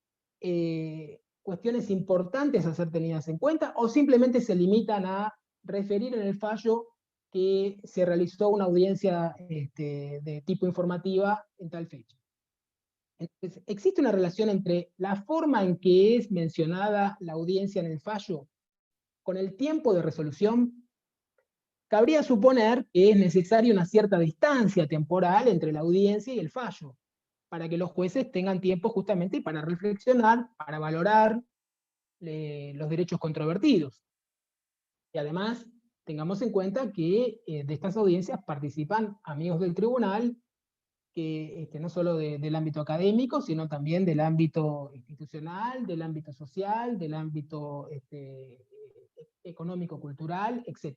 cuestiones importantes a ser tenidas en cuenta, o simplemente se limitan a referir en el fallo que se realizó una audiencia de tipo informativa en tal fecha. Entonces, ¿existe una relación entre la forma en que es mencionada la audiencia en el fallo con el tiempo de resolución? Cabría suponer que es necesaria una cierta distancia temporal entre la audiencia y el fallo, para que los jueces tengan tiempo justamente para reflexionar, para valorar los derechos controvertidos. Y además, tengamos en cuenta que de estas audiencias participan amigos del tribunal, que no solo del ámbito académico, sino también del ámbito institucional, del ámbito social, del ámbito económico-cultural, etc.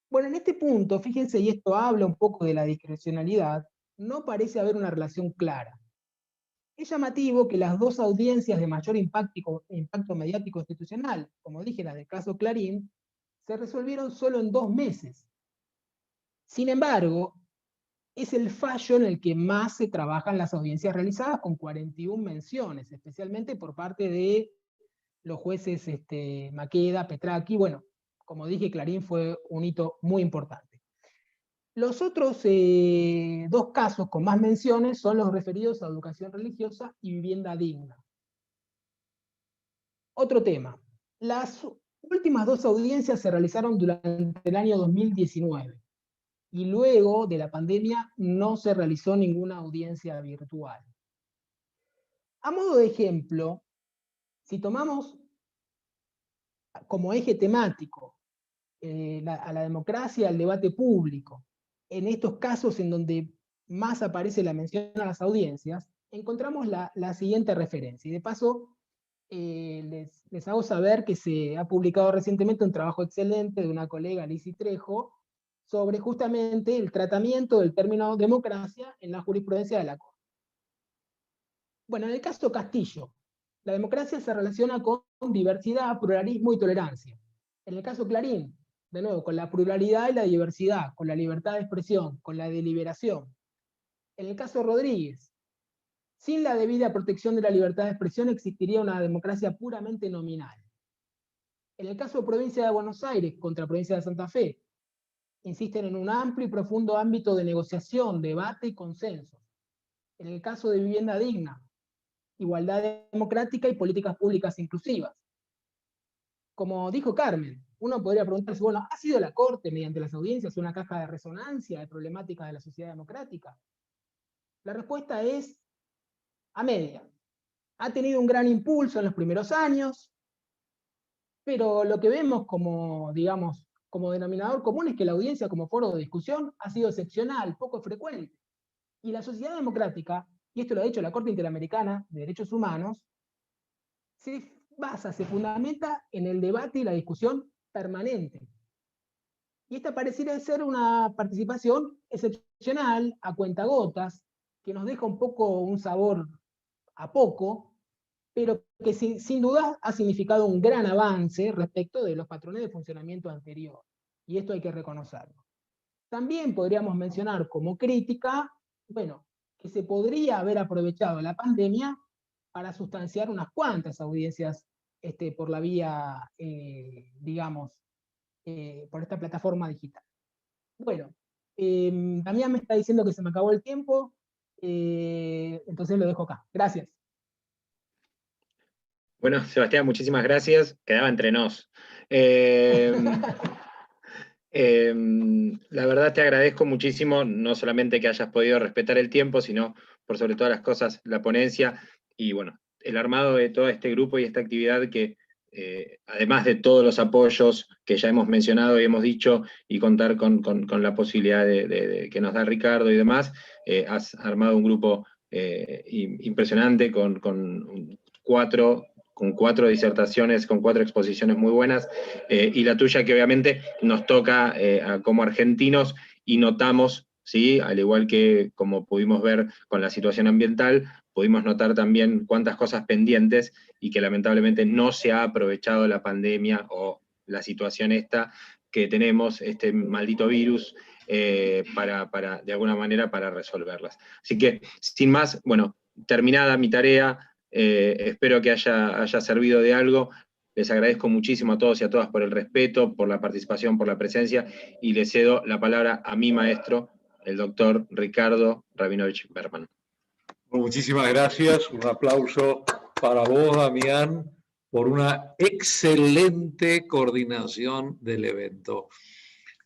Bueno, en este punto, fíjense, y esto habla un poco de la discrecionalidad, no parece haber una relación clara. Es llamativo que las 2 audiencias de mayor impacto mediático institucional, como dije, las del caso Clarín, se resolvieron solo en 2 meses. Sin embargo, es el fallo en el que más se trabajan las audiencias realizadas, con 41 menciones, especialmente por parte de los jueces Maqueda, Petraki. Bueno, como dije, Clarín fue un hito muy importante. Los otros 2 casos con más menciones son los referidos a educación religiosa y vivienda digna. Otro tema. Las últimas 2 audiencias se realizaron durante el año 2019. Y luego de la pandemia no se realizó ninguna audiencia virtual. A modo de ejemplo, si tomamos como eje temático a la democracia, al debate público, en estos casos en donde más aparece la mención a las audiencias, encontramos la siguiente referencia. Y de paso, les hago saber que se ha publicado recientemente un trabajo excelente de una colega, Lizzy Trejo, sobre justamente el tratamiento del término democracia en la jurisprudencia de la Corte. Bueno, en el caso Castillo, la democracia se relaciona con diversidad, pluralismo y tolerancia. En el caso Clarín, de nuevo, con la pluralidad y la diversidad, con la libertad de expresión, con la deliberación. En el caso Rodríguez, sin la debida protección de la libertad de expresión existiría una democracia puramente nominal. En el caso de Provincia de Buenos Aires contra Provincia de Santa Fe, insisten en un amplio y profundo ámbito de negociación, debate y consenso. En el caso de vivienda digna, igualdad democrática y políticas públicas inclusivas. como dijo Carmen, uno podría preguntarse, bueno, ¿ha sido la Corte, mediante las audiencias, una caja de resonancia de problemáticas de la sociedad democrática? La respuesta es a media. Ha tenido un gran impulso en los primeros años, pero lo que vemos como, digamos, como denominador común es que la audiencia como foro de discusión ha sido excepcional, poco frecuente. Y la sociedad democrática, y esto lo ha dicho la Corte Interamericana de Derechos Humanos, se basa, se fundamenta en el debate y la discusión permanente. Y esta pareciera ser una participación excepcional, a cuentagotas, que nos deja un poco un sabor a poco, pero que sin duda ha significado un gran avance respecto de los patrones de funcionamiento anterior. Y esto hay que reconocerlo. También podríamos mencionar como crítica, bueno, que se podría haber aprovechado la pandemia para sustanciar unas cuantas audiencias por la vía, digamos, por esta plataforma digital. Bueno, Damián me está diciendo que se me acabó el tiempo, entonces lo dejo acá. Gracias. Bueno, Sebastián, muchísimas gracias. Quedaba entre nos. La verdad te agradezco muchísimo, no solamente que hayas podido respetar el tiempo, sino por sobre todas las cosas la ponencia y bueno, el armado de todo este grupo y esta actividad que además de todos los apoyos que ya hemos mencionado y hemos dicho y contar con la posibilidad que nos da Ricardo y demás, has armado un grupo impresionante con cuatro disertaciones, con 4 exposiciones muy buenas, y la tuya que obviamente nos toca como argentinos y notamos, ¿sí? Al igual que como pudimos ver con la situación ambiental, pudimos notar también cuántas cosas pendientes y que lamentablemente no se ha aprovechado la pandemia o la situación esta que tenemos, este maldito virus, para de alguna manera para resolverlas. Así que, sin más, bueno, terminada mi tarea, espero que haya servido de algo. Les agradezco muchísimo a todos y a todas por el respeto, por la participación, por la presencia, y le cedo la palabra a mi maestro, el doctor Ricardo Rabinovich Berman. Muchísimas gracias, un aplauso para vos, Damián, por una excelente coordinación del evento.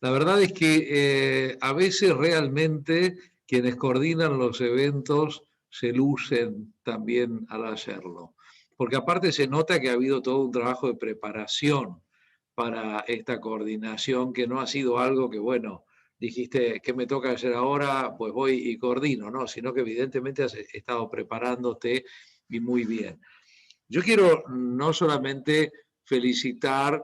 La verdad es que a veces realmente quienes coordinan los eventos se lucen también al hacerlo, porque aparte se nota que ha habido todo un trabajo de preparación para esta coordinación, que no ha sido algo que, bueno, dijiste, ¿qué me toca hacer ahora? Pues voy y coordino, ¿no? Sino que evidentemente has estado preparándote y muy bien. Yo quiero no solamente felicitar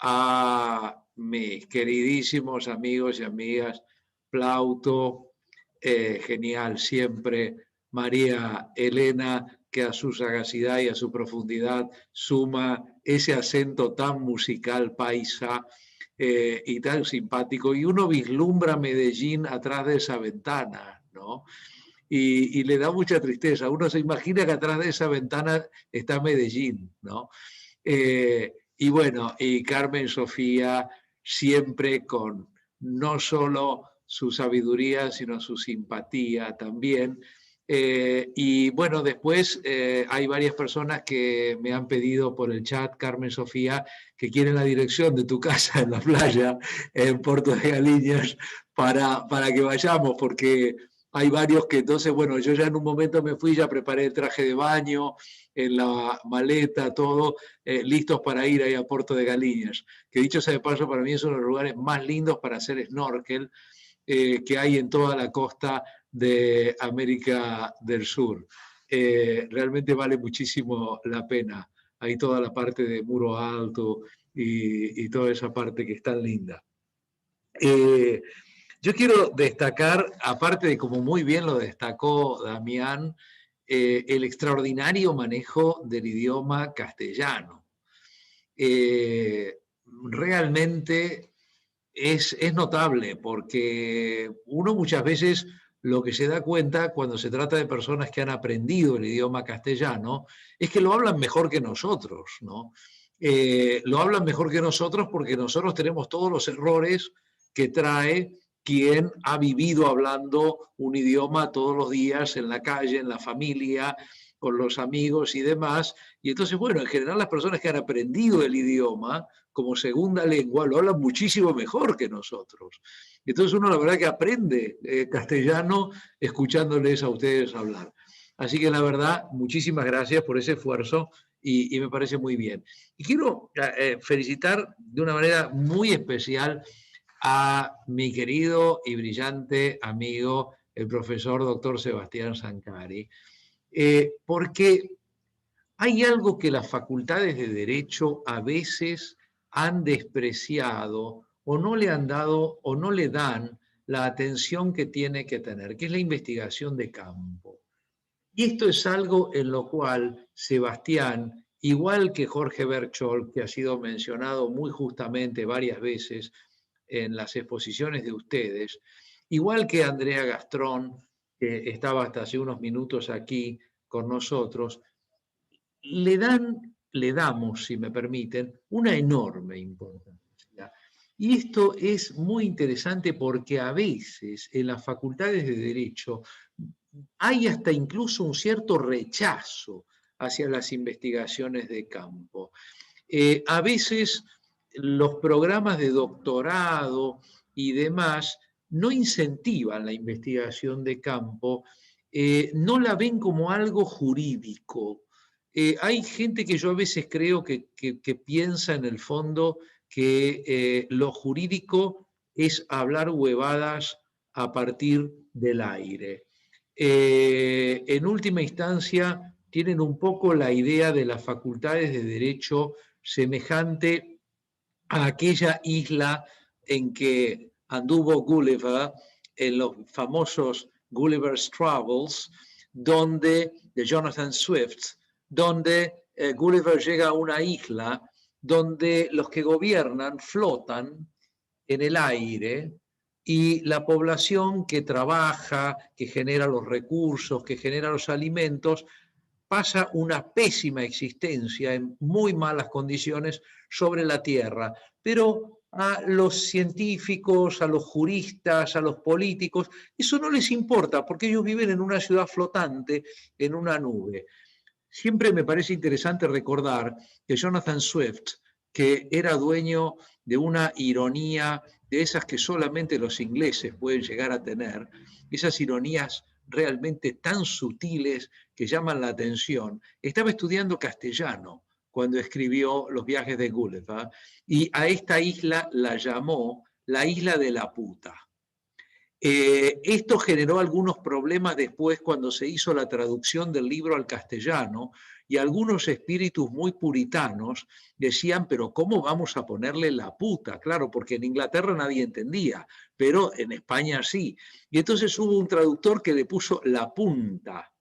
a mis queridísimos amigos y amigas, Plauto, genial siempre, María Elena, que a su sagacidad y a su profundidad suma ese acento tan musical paisa y tan simpático, y uno vislumbra Medellín atrás de esa ventana, ¿no? Y le da mucha tristeza. Uno se imagina que atrás de esa ventana está Medellín, ¿no? Y bueno, y Carmen Sofía siempre con no solo su sabiduría, sino su simpatía también. Y bueno, después hay varias personas que me han pedido por el chat, Carmen Sofía, que quieren la dirección de tu casa en la playa, en Puerto de Galiñas, para que vayamos, porque hay varios que entonces, bueno, yo ya en un momento me fui, ya preparé el traje de baño, en la maleta, todo, listos para ir ahí a Puerto de Galiñas, que dicho sea de paso, para mí es uno de los lugares más lindos para hacer snorkel que hay en toda la costa de América del Sur. Realmente vale muchísimo la pena. Hay toda la parte de Muro Alto y toda esa parte que es tan linda. Yo quiero destacar, aparte de como muy bien lo destacó Damián, el extraordinario manejo del idioma castellano. Realmente es notable porque uno muchas veces lo que se da cuenta cuando se trata de personas que han aprendido el idioma castellano es que lo hablan mejor que nosotros, ¿no? Lo hablan mejor que nosotros porque nosotros tenemos todos los errores que trae quien ha vivido hablando un idioma todos los días en la calle, en la familia, con los amigos y demás. Y entonces, bueno, en general las personas que han aprendido el idioma como segunda lengua lo hablan muchísimo mejor que nosotros. Entonces uno la verdad que aprende castellano escuchándoles a ustedes hablar. Así que la verdad, muchísimas gracias por ese esfuerzo y me parece muy bien. Y quiero felicitar de una manera muy especial a mi querido y brillante amigo, el profesor doctor Sebastián Sancari, porque hay algo que las facultades de Derecho a veces han despreciado o no le han dado o no le dan la atención que tiene que tener, que es la investigación de campo. Y esto es algo en lo cual Sebastián, igual que Jorge Berchol, que ha sido mencionado muy justamente varias veces en las exposiciones de ustedes, igual que Andrea Gastrón, que estaba hasta hace unos minutos aquí con nosotros, le damos, si me permiten, una enorme importancia. Y esto es muy interesante porque a veces en las facultades de Derecho hay hasta incluso un cierto rechazo hacia las investigaciones de campo. A veces los programas de doctorado y demás no incentivan la investigación de campo, no la ven como algo jurídico. Hay gente que yo a veces creo que piensa en el fondo que lo jurídico es hablar huevadas a partir del aire. En última instancia, tienen un poco la idea de las facultades de Derecho semejante a aquella isla en que anduvo Gulliver, en los famosos Gulliver's Travels, de Jonathan Swift, donde Gulliver llega a una isla donde los que gobiernan flotan en el aire y la población que trabaja, que genera los recursos, que genera los alimentos, pasa una pésima existencia en muy malas condiciones sobre la tierra. Pero a los científicos, a los juristas, a los políticos, eso no les importa porque ellos viven en una ciudad flotante, en una nube. Siempre me parece interesante recordar que Jonathan Swift, que era dueño de una ironía de esas que solamente los ingleses pueden llegar a tener, esas ironías realmente tan sutiles que llaman la atención, estaba estudiando castellano cuando escribió Los viajes de Gulliver, y a esta isla la llamó la isla de la puta. Esto generó algunos problemas después cuando se hizo la traducción del libro al castellano, y algunos espíritus muy puritanos decían, pero ¿cómo vamos a ponerle la puta? Claro, porque en Inglaterra nadie entendía, pero en España sí. Y entonces hubo un traductor que le puso la punta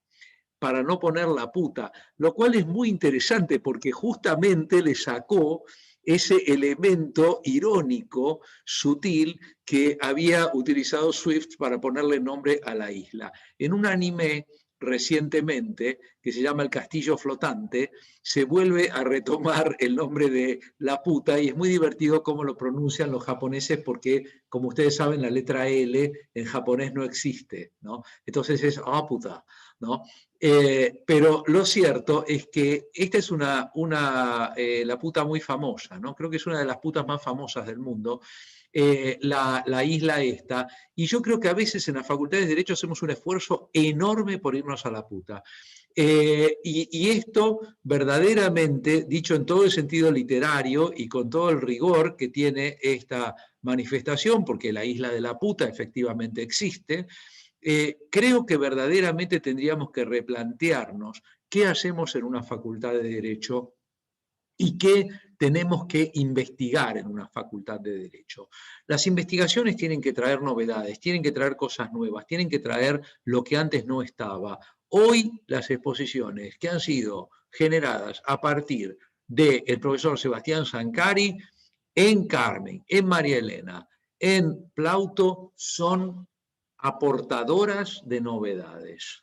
para no poner la puta, lo cual es muy interesante porque justamente le sacó ese elemento irónico, sutil, que había utilizado Swift para ponerle nombre a la isla. En un anime recientemente, que se llama El Castillo Flotante, se vuelve a retomar el nombre de la puta y es muy divertido cómo lo pronuncian los japoneses porque, como ustedes saben, la letra L en japonés no existe, ¿no? Entonces es puta, ¿no? Pero lo cierto es que esta es la puta muy famosa, ¿no? Creo que es una de las putas más famosas del mundo, la isla esta, y yo creo que a veces en las facultades de Derecho hacemos un esfuerzo enorme por irnos a la puta. Y esto verdaderamente, dicho en todo el sentido literario y con todo el rigor que tiene esta manifestación, porque la isla de la puta efectivamente existe, creo que verdaderamente tendríamos que replantearnos qué hacemos en una facultad de Derecho y qué tenemos que investigar en una facultad de Derecho. Las investigaciones tienen que traer novedades, tienen que traer cosas nuevas, tienen que traer lo que antes no estaba. Hoy las exposiciones que han sido generadas a partir del profesor Sebastián Sancari en Carmen, en María Elena, en Plauto, son aportadoras de novedades.